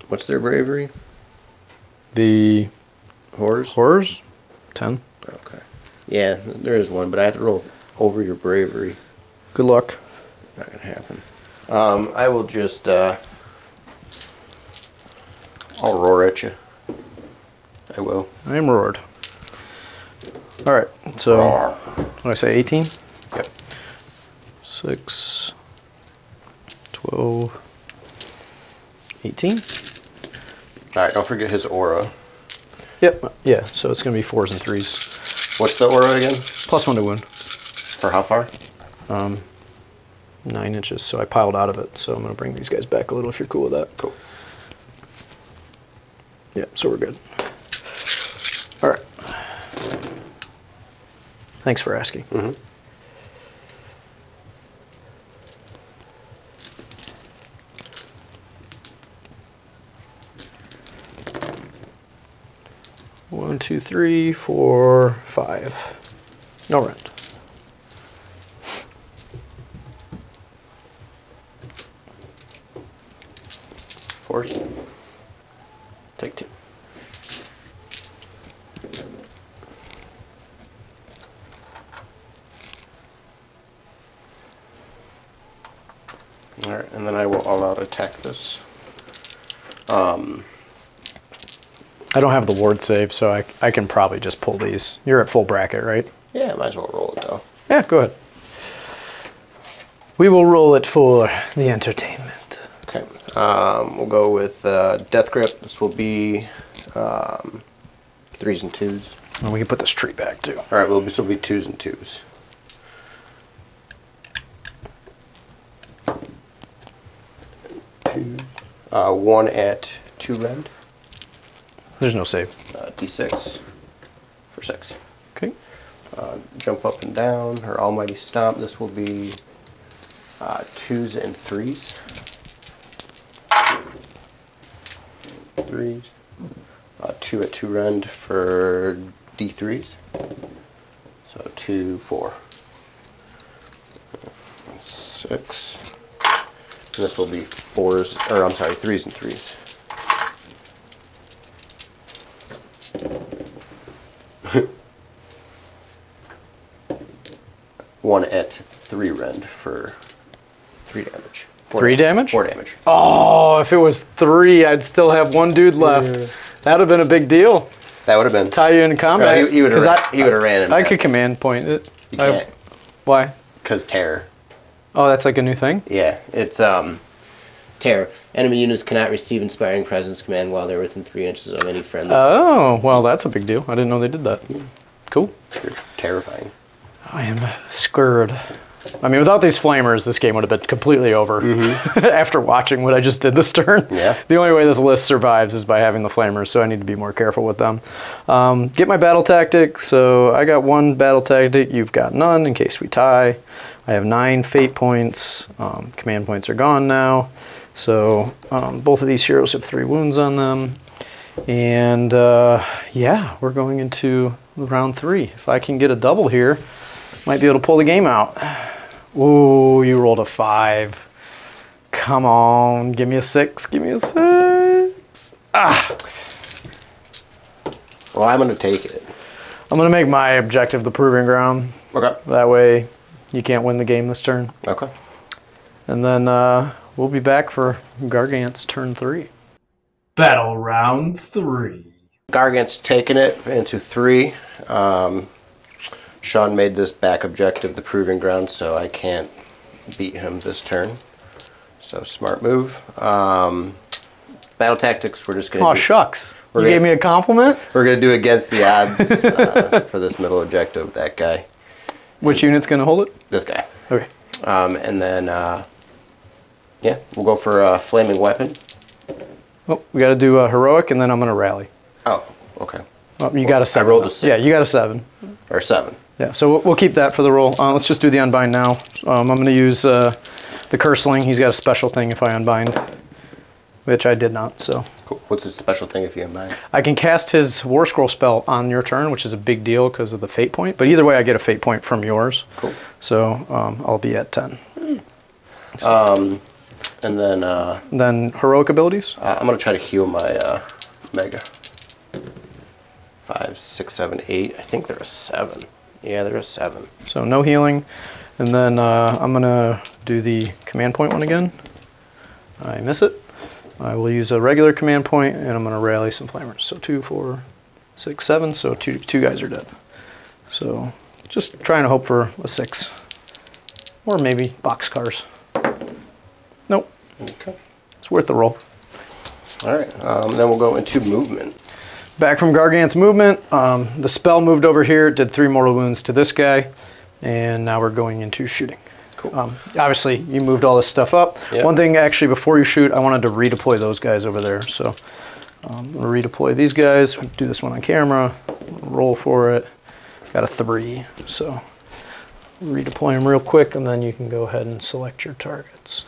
What's their bravery? The Horrors? horrors? 10. Okay. Yeah, there is one, but I have to roll over your bravery. Good luck. Not going to happen. I will just, I'll roar at you. I will. I am roared. All right, so Roar. what did I say, 18? Yep. 6, 12, 18. All right, don't forget his aura. Yep, yeah, so it's going to be 4s and 3s. What's the aura again? +1 to wound. For how far? 9 inches, so I piled out of it, so I'm going to bring these guys back a little if you're cool with that. Cool. Yeah, so we're good. All right. Thanks for asking. Mm-hmm. One, 2, 3, 4, 5. No rent. Force. Take 2. All right, and then I will all out attack this. I don't have the ward save, so I can probably just pull these. You're at full bracket, right? Yeah, might as well roll it though. Yeah, go ahead. We will roll it for the entertainment. Okay. We'll go with Death Grip. This will be 3s and 2s. And we can put this tree back too. All right, this will be 2s and 2s. One at 2 rend. There's no save. D6 for 6. Okay. Jump up and down. Her Almighty Stomp. This will be 2s and 3s. 3s. 2 at 2 rend for D3s. So 2, 4. 6. And this will be 4s, or I'm sorry, 3s and 3s. One at 3 rend for 3 damage. 3 damage? 4 damage. Oh, if it was 3, I'd still have 1 dude left. That would have been a big deal. That would have been. Tie you in combat. No, he would have ran in. I could command point it. You can't. Why? Because terror. Oh, that's like a new thing? Yeah, it's terror. Enemy units cannot receive inspiring presence command while they're within 3 inches of any friendly. Oh, well, that's a big deal. I didn't know they did that. Cool. They're terrifying. I am scared. I mean, without these flamers, this game would have been completely over after watching what I just did this turn. Yeah. The only way this list survives is by having the flamers, so I need to be more careful with them. Get my battle tactic. So I got 1 battle tactic. You've got none in case we tie. I have 9 fate points. Command points are gone now. So both of these heroes have 3 wounds on them. And yeah, we're going into round 3. If I can get a double here, might be able to pull the game out. Ooh, you rolled a 5. Come on, give me a 6. Give me a 6. Ah. Well, I'm going to take it. I'm going to make my objective the proving ground. Okay. That way you can't win the game this turn. Okay. And then we'll be back for Gargant's turn 3. Battle round 3. Gargant's taking it into 3. Sean made this back objective the proving ground, so I can't beat him this turn. So smart move. Battle tactics, we're just going to Oh, shucks. You gave me a compliment? We're going to do against the odds for this middle objective, that guy. Which unit's going to hold it? This guy. Okay. And then, yeah, we'll go for a flaming weapon. Oh, we got to do a heroic, and then I'm going to rally. Oh, okay. Oh, you got a 7. I rolled a 6. Yeah, you got a 7. Or 7. Yeah, so we'll keep that for the roll. Let's just do the unbind now. I'm going to use the Curseling. He's got a special thing if I unbind, which I did not, so. Cool. What's the special thing if you unbind? I can cast his War Scroll spell on your turn, which is a big deal because of the fate point. But either way, I get a fate point from yours. Cool. So I'll be at 10. And then... then heroic abilities? I'm going to try to heal my Mega. 5, 6, 7, 8. I think they're a 7. Yeah, they're a 7. So no healing. And then I'm going to do the command point one again. I miss it. I will use a regular command point, and I'm going to rally some flamers. So 2, 4, 6, 7. So two guys are dead. So just trying to hope for a 6. Or maybe boxcars. Nope. Okay. It's worth the roll. All right. Then we'll go into movement. Back from Gargant's movement. The spell moved over here, did 3 mortal wounds to this guy. And now we're going into shooting. Cool. Obviously, you moved all this stuff up. Yep. One thing, actually, before you shoot, I wanted to redeploy those guys over there. So I'm going to redeploy these guys. Do this one on camera. Roll for it. Got a 3. So redeploy them real quick, and then you can go ahead and select your targets.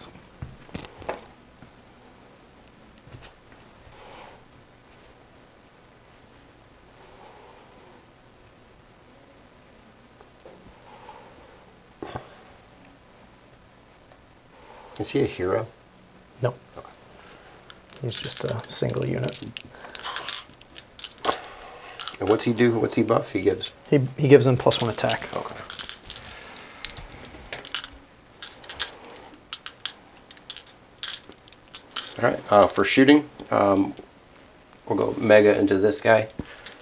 Is he a hero? No. Okay. He's just a single unit. And what's he do? What's he buff? He gives? He gives them +1 attack. Okay. All right. For shooting, we'll go Mega into this guy.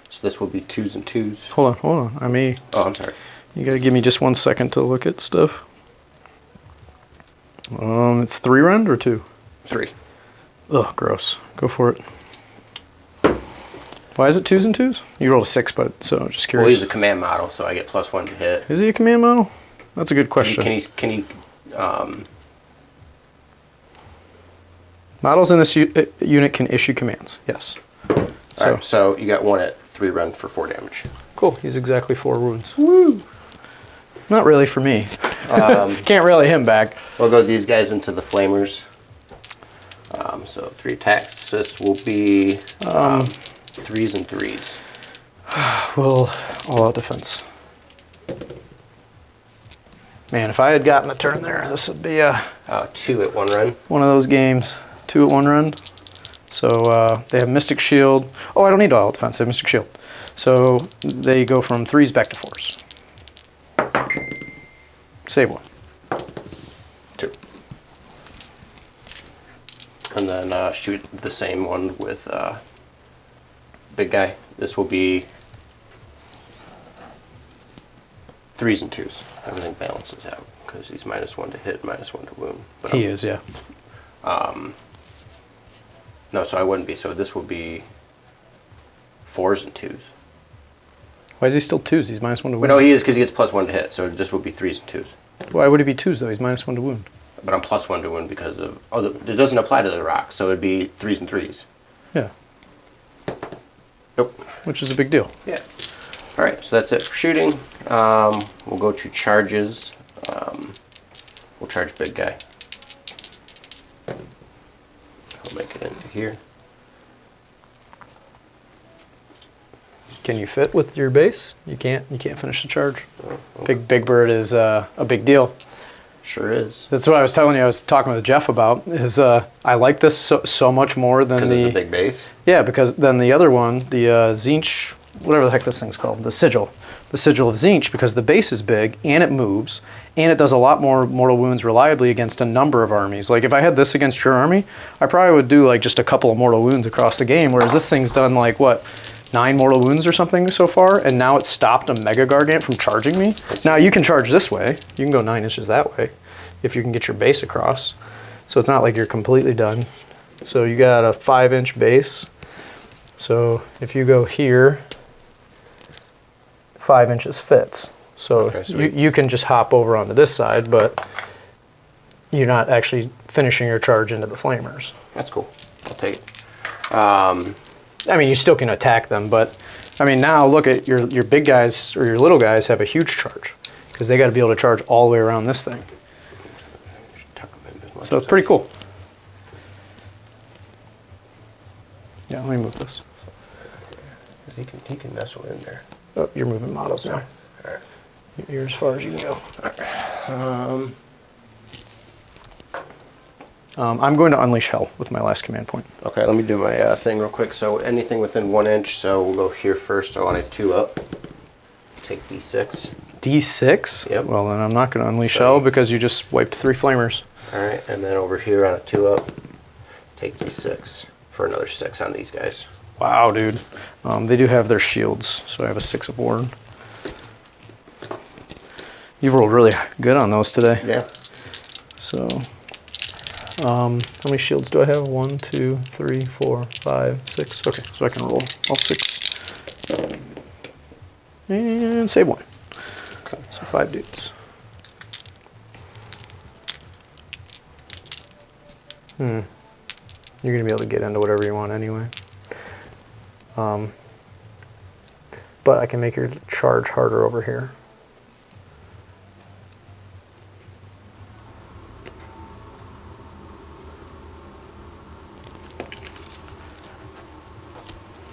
So this will be 2s and 2s. Hold on. Oh, I'm sorry. You got to give me just 1 second to look at stuff. It's 3 rend or 2? 3. Ugh, gross. Go for it. Why is it 2s and 2s? You rolled a 6, but so just curious. Well, he's a command model, so I get +1 to hit. Is he a command model? That's a good question. Can he Models in this unit can issue commands. Yes. All right, so you got 1 at 3 rend for 4 damage. Cool. He's exactly 4 wounds. Woo! Not really for me. Can't rally him back. We'll go these guys into the flamers. So 3 attacks. This will be 3s and 3s. Well, all out defense. Man, if I had gotten a turn there, this would be 2 at 1 rend. one of those games. 2 at 1 run. So they have Mystic Shield. Oh, I don't need all out defense. They have Mystic Shield. So they go from 3s back to 4s. Save 1. 2. And then shoot the same one with big guy. This will be 3s and 2s. Everything balances out because he's -1 to hit, -1 to wound. But He is, yeah. No, so I wouldn't be. So this will be 4s and 2s. Why is he still 2s? He's -1 to wound. Well, no, he is because he gets +1 to hit. So this will be 3s and 2s. Why would it be 2s, though? He's -1 to wound. But I'm +1 to wound because of... Oh, it doesn't apply to the rock, so it'd be 3s and 3s. Yeah. Nope. Which is a big deal. Yeah. All right, so that's it for shooting. We'll go to charges. We'll charge big guy. I'll make it into here. Can you fit with your base? You can't. You can't finish the charge. Big Bird is a big deal. Sure is. That's what I was telling you. I was talking with Jeff about. Is I like this so much more than Because it's a big base. Yeah, because then the other one, the Tzeentch, whatever the heck this thing's called, the sigil of Tzeentch, because the base is big and it moves and it does a lot more mortal wounds reliably against a number of armies. Like if I had this against your army, I probably would do like just a couple of mortal wounds across the game, whereas this thing's done like what, 9 mortal wounds or something so far, and now it's stopped a Mega Gargant from charging me. Now you can charge this way, you can go 9 inches that way if you can get your base across. So it's not like you're completely done. So you got a 5-inch base. So if you go here, 5 inches fits. So you can just hop over onto this side, but you're not actually finishing your charge into the flamers. That's cool. I'll take it. I mean, you still can attack them, but I mean, now look at your big guys or your little guys have a huge charge because they got to be able to charge all the way around this thing. So it's pretty cool. Yeah, let me move this. He can mess with in there. Oh, you're moving models now. All right. You're as far as you can go. I'm going to unleash hell with my last command point. Okay, let me do my thing real quick. So anything within 1 inch, so we'll go here first. So on a 2 up, take D6. D6? Yep. Well, then I'm not going to unleash hell because you just wiped 3 flamers. All right, and then over here on a 2 up, take D6 for another 6 on these guys. Wow, dude. They do have their shields, so I have a 6 aboard. You've rolled really good on those today. Yeah. So, how many shields do I have? 1, 2, 3, 4, 5, 6. Okay, so I can roll all 6. And save 1. Okay, so 5 dudes. You're going to be able to get into whatever you want anyway. But I can make your charge harder over here.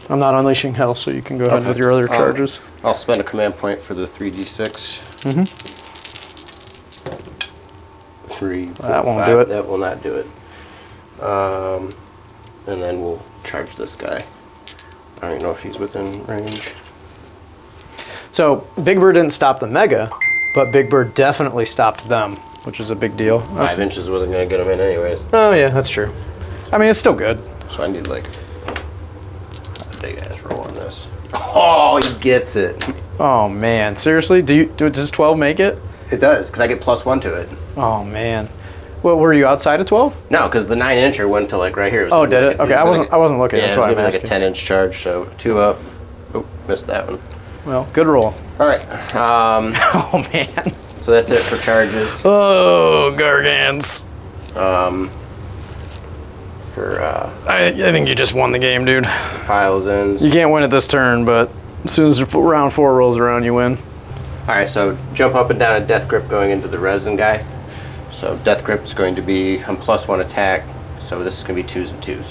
I'm not unleashing hell, so you can go ahead with your other charges. I'll spend a command point for the 3d6. 3, 4, that won't 5. do it. That will not do it. And then we'll charge this guy. I don't even know if he's within range. So Big Bird didn't stop the Mega, but Big Bird definitely stopped them, which is a big deal. 5 inches wasn't going to get him in anyways. Oh yeah, that's true. I mean, it's still good. So I need like a big ass roll on this. Oh, he gets it. Oh man, seriously? Does 12 make it? It does, because I get +1 to it. Oh man. Well, were you outside of 12? No, because the 9-incher went to like right here. Oh, did it? Okay, I wasn't looking. Yeah, That's it was why I'm gonna be like asking. a 10-inch charge, so 2 up. Oh, missed that one. Well, good roll. All right. Oh man. So that's it for charges. Oh, Gargants. I think you just won the game, dude. Piles in. You can't win it this turn, but as soon as round 4 rolls around, you win. All right, so jump up and down a Death Grip going into the resin guy. So Death Grip is going to be on +1 attack. So this is going to be 2s and 2s.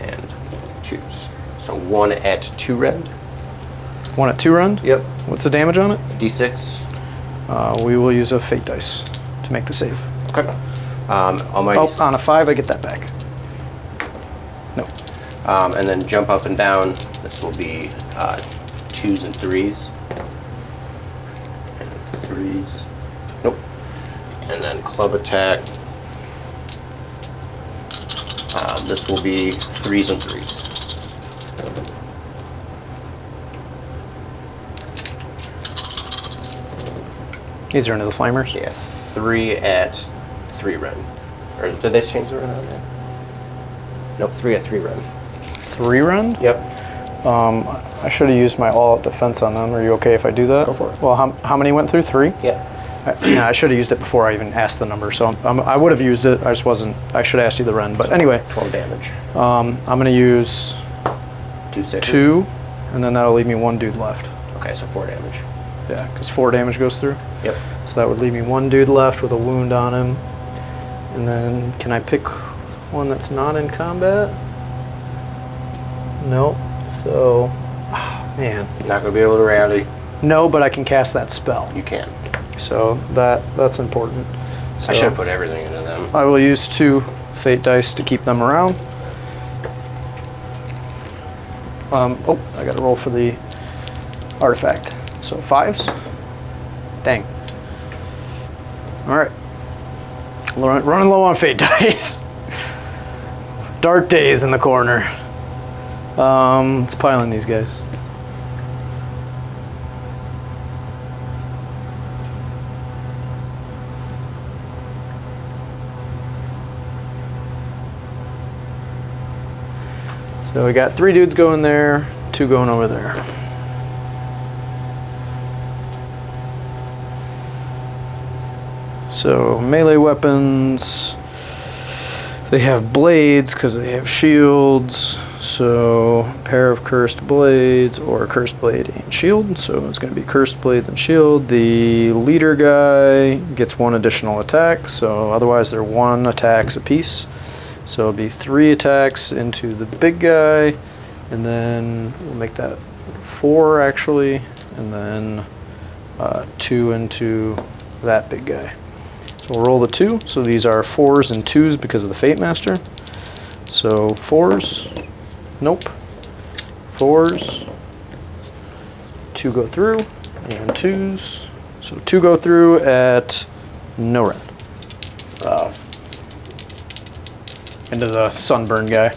And 2s. So 1 at 2 rend. 1 at 2 run? Yep. What's the damage on it? D6. We will use a fate dice to make the save. Okay. Almighty. Oh, on a 5, I get that back. No. And then jump up and down. This will be 2s and 3s. And 3s. Nope. And then club attack. This will be 3s and 3s. These are into the flamers? Yeah, 3 at 3 run. Or did they change the run on that? Nope, 3 at 3 run. 3 run? Yep. I should have used my all-out defense on them. Are you okay if I do that? Go for it. Well, how many went through? 3? Yep. Yeah, I should have used it before I even asked the number. So I would have used it. I just wasn't. I should have asked you the run. But anyway. 12 damage. I'm going to use 2 6s. 2, and then that'll leave me 1 dude left. Okay, so 4 damage. Yeah, because 4 damage goes through. Yep. So that would leave me 1 dude left with a wound on him. And then can I pick one that's not in combat? Nope. So Man. Not going to be able to rally. No, but I can cast that spell. You can. So that's important. So I should have put everything into them. I will use 2 fate dice to keep them around. Oh, I got to roll for the artifact. So 5s. Dang. All right. Running low on fate dice. Dark days in the corner. Let's pile in these guys. So we got 3 dudes going there, 2 going over there. So melee weapons, they have blades because they have shields. So pair of cursed blades or cursed blade and shield. So it's going to be cursed blades and shield. The leader guy gets 1 additional attack. So otherwise they're 1 attacks apiece. So it'll be 3 attacks into the big guy, and then we'll make that 4 actually, and then 2 into that big guy. So we'll roll the 2. So these are 4s and 2s because of the Fate Master. So 4s, nope, 4s, 2 go through, and 2s. So 2 go through at no rend. Into the sunburn guy.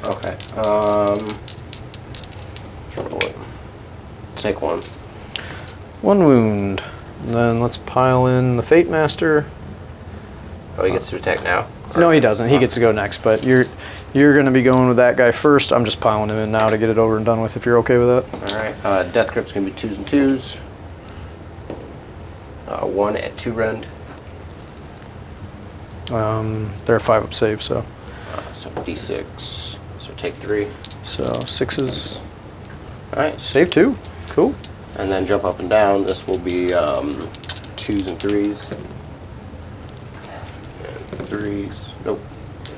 Okay. Take 1. 1 wound. And then let's pile in the Fate Master. Oh, he gets to attack now? No, he doesn't. He gets to go next, but you're going to be going with that guy first. I'm just piling him in now to get it over and done with, if you're okay with that. All right. Death grip's going to be 2s and 2s. 1 at 2 rend. They're a 5-up save, so. So d6. So take 3. So 6s. All right. Save 2. Cool. And then jump up and down. This will be 2s and 3s. And 3s. Nope.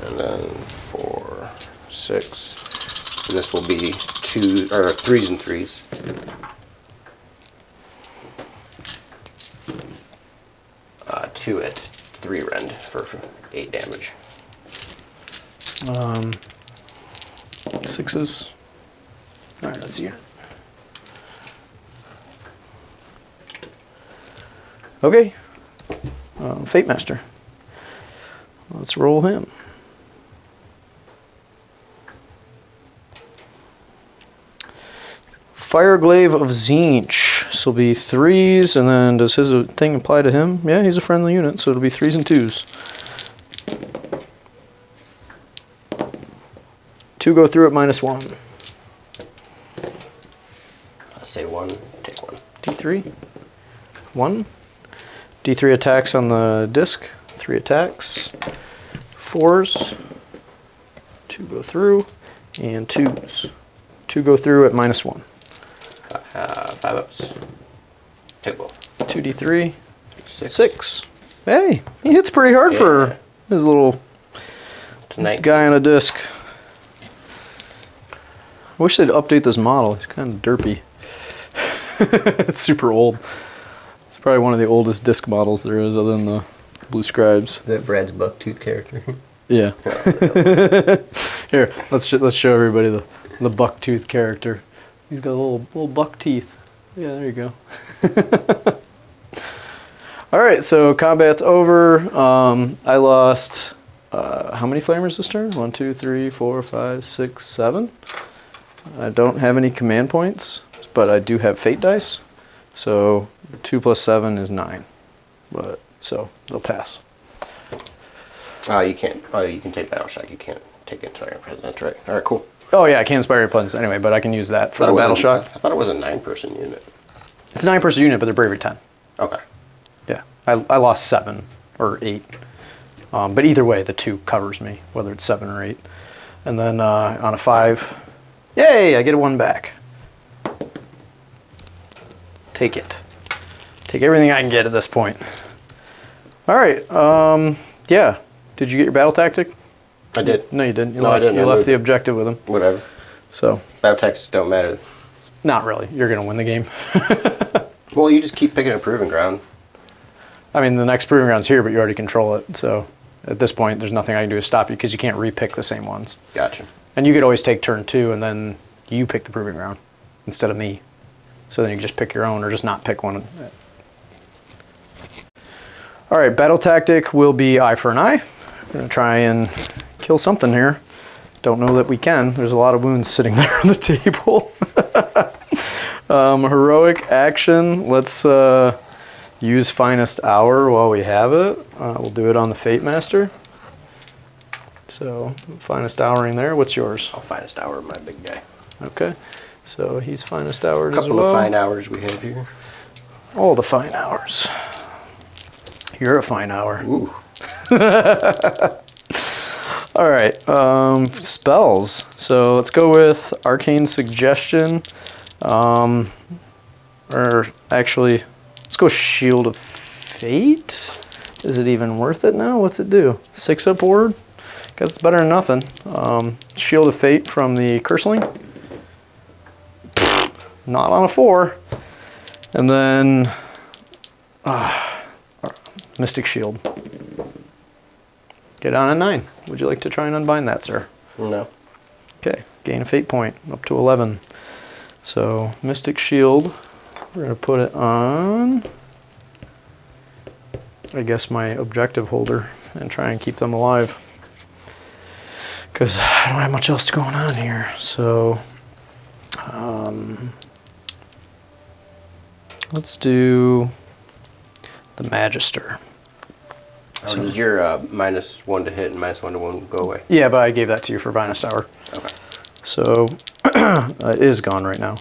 And then 4, 6. And this will be 3s and 3s. 2 at 3 rend for 8 damage. 6s. All right, let's see here. Okay. Fate Master. Let's roll him. Fireglaive of Tzeentch. This will be 3s, and then does his thing apply to him? Yeah, he's a friendly unit, so it'll be 3s and 2s. 2 go through at -1. Say 1, take 1. D3. 1. D3 attacks on the disc. 3 attacks. 4s. 2 go through. And 2s. 2 go through at -1. 5 ups. Take both. 2d3. 6. 6. Hey, he hits pretty hard for his little guy on a disc. I wish they'd update this model. He's kind of derpy. It's super old. It's probably one of the oldest disc models there is, other than the Blue Scribes. That Brad's Bucktooth character. Yeah. Here, let's show everybody the Bucktooth character. He's got little buck teeth. Yeah, there you go. All right, so combat's over. I lost how many flamers this turn? 1, 2, 3, 4, 5, 6, 7. I don't have any command points, but I do have fate dice. So 2 + 7 is 9. But so they'll pass. You can't. Oh, you can take Battle Shock. You can't take Inspiring Presence, right? All right, cool. Oh yeah, I can't inspire presence anyway, but I can use that for the Battle Shock. I thought it was a 9-person unit. It's a 9-person unit, but they're bravery 10. Okay. Yeah, I lost 7 or 8. But either way, the 2 covers me, whether it's 7 or 8. And then on a 5, yay, I get a 1 back. Take it. Take everything I can get at this point. All right, yeah. Did you get your battle tactic? I did. No, you didn't. No, I didn't. You left the objective with him. Whatever. So. Battle tactics don't matter. Not really. You're going to win the game. Well, you just keep picking a proving ground. I mean, the next proving ground's here, but you already control it. So at this point, there's nothing I can do to stop you because you can't repick the same ones. Gotcha. And you could always take turn 2 and then you pick the proving ground instead of me. So then you can just pick your own or just not pick one. All right, battle tactic will be eye for an eye. We're going to try and kill something here. Don't know that we can. There's a lot of wounds sitting there on the table. Heroic action. Let's use Finest Hour while we have it. We'll do it on the Fate Master. So, Finest Houring there. What's yours? I'll Finest Hour my big guy. Okay. So, he's Finest Houred as well. A couple of fine hours we have here. All the fine hours. You're a fine hour. Ooh. All right, spells. So let's go with Arcane Suggestion. Or actually, let's go Shield of Fate. Is it even worth it now? What's it do? 6 up ward? Guess it's better than nothing. Shield of Fate from the Curseling. Not on a 4. And then Mystic Shield. Get on a 9. Would you like to try and unbind that, sir? No. Okay, gain a fate point, up to 11. So, Mystic Shield, we're going to put it on, I guess, my objective holder and try and keep them alive. Because I don't have much else going on here. So, let's do the Magister. So does your -1 to hit and -1 to wound go away? Yeah, but I gave that to you for Finest Hour. Okay. So, it is gone right now.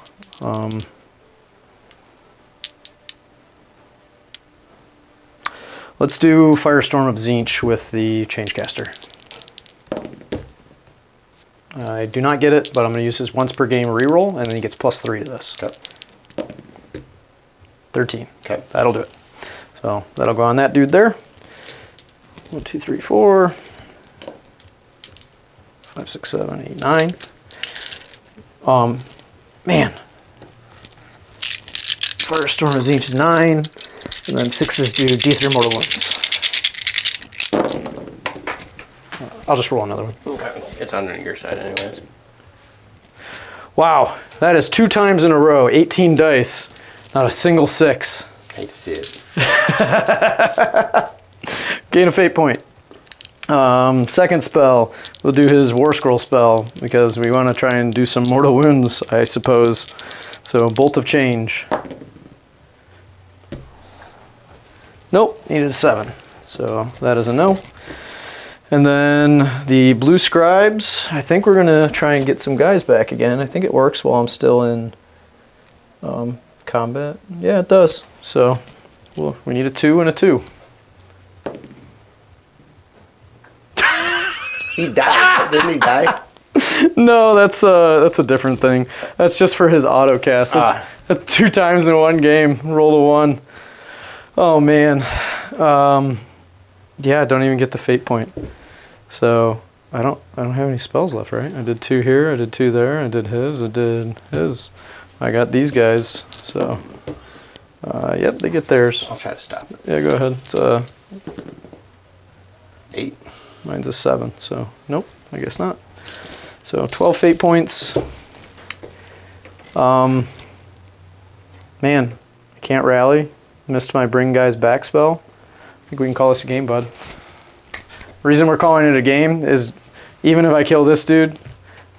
Let's do Firestorm of Tzeentch with the Changecaster. I do not get it, but I'm going to use his once per game reroll, and then he gets +3 to this. Okay. 13. Okay. That'll do it. So, that'll go on that dude there. 1, 2, 3, 4, 5, 6, 7, 8, 9. Man. Firestorm of Tzeentch is 9, and then 6s do D3 mortal wounds. I'll just roll another one. Okay. It's on your side anyways. Wow, that is 2 times in a row, 18 dice, not a single 6. Hate to see it. Gain a fate point. Second spell, we'll do his War Scroll spell because we want to try and do some mortal wounds, I suppose. So, Bolt of Change. Nope, needed a 7. So, that is a no. And then the Blue Scribes, I think we're going to try and get some guys back again. I think it works while I'm still in combat. Yeah, it does. So, well, we need a 2 and a 2. He died. Didn't he die? No, that's a different thing. That's just for his auto cast. 2 times in one game, roll a 1. Oh man. Yeah, don't even get the fate point. So I don't have any spells left, right? I did 2 here, I did 2 there, I did his, I did his. I got these guys. So yep, they get theirs. I'll try to stop it. Yeah, go ahead. It's 8. Mine's a 7, so nope, I guess not. So 12 fate points. Man, I can't rally. Missed my bring guys back spell. I think we can call this a game, bud. Reason we're calling it a game is even if I kill this dude,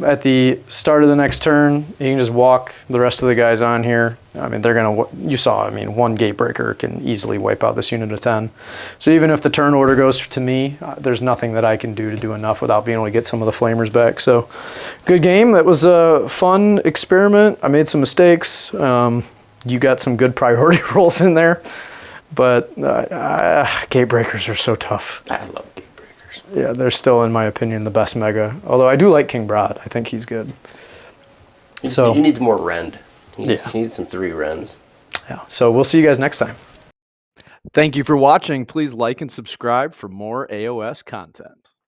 at the start of the next turn, you can just walk the rest of the guys on here. I mean, they're going to, you saw, I mean, 1 Gatebreaker can easily wipe out this unit of 10. So even if the turn order goes to me, there's nothing that I can do to do enough without being able to get some of the Flamers back. So good game. That was a fun experiment. I made some mistakes. You got some good priority rolls in there. But Gatebreakers are so tough. I love Gatebreakers. Yeah, they're still, in my opinion, the best mega. Although I do like King Broad. I think he's good. He needs more rend. He needs some 3 rends. Yeah. So we'll see you guys next time. Thank you for watching. Please like and subscribe for more AOS content.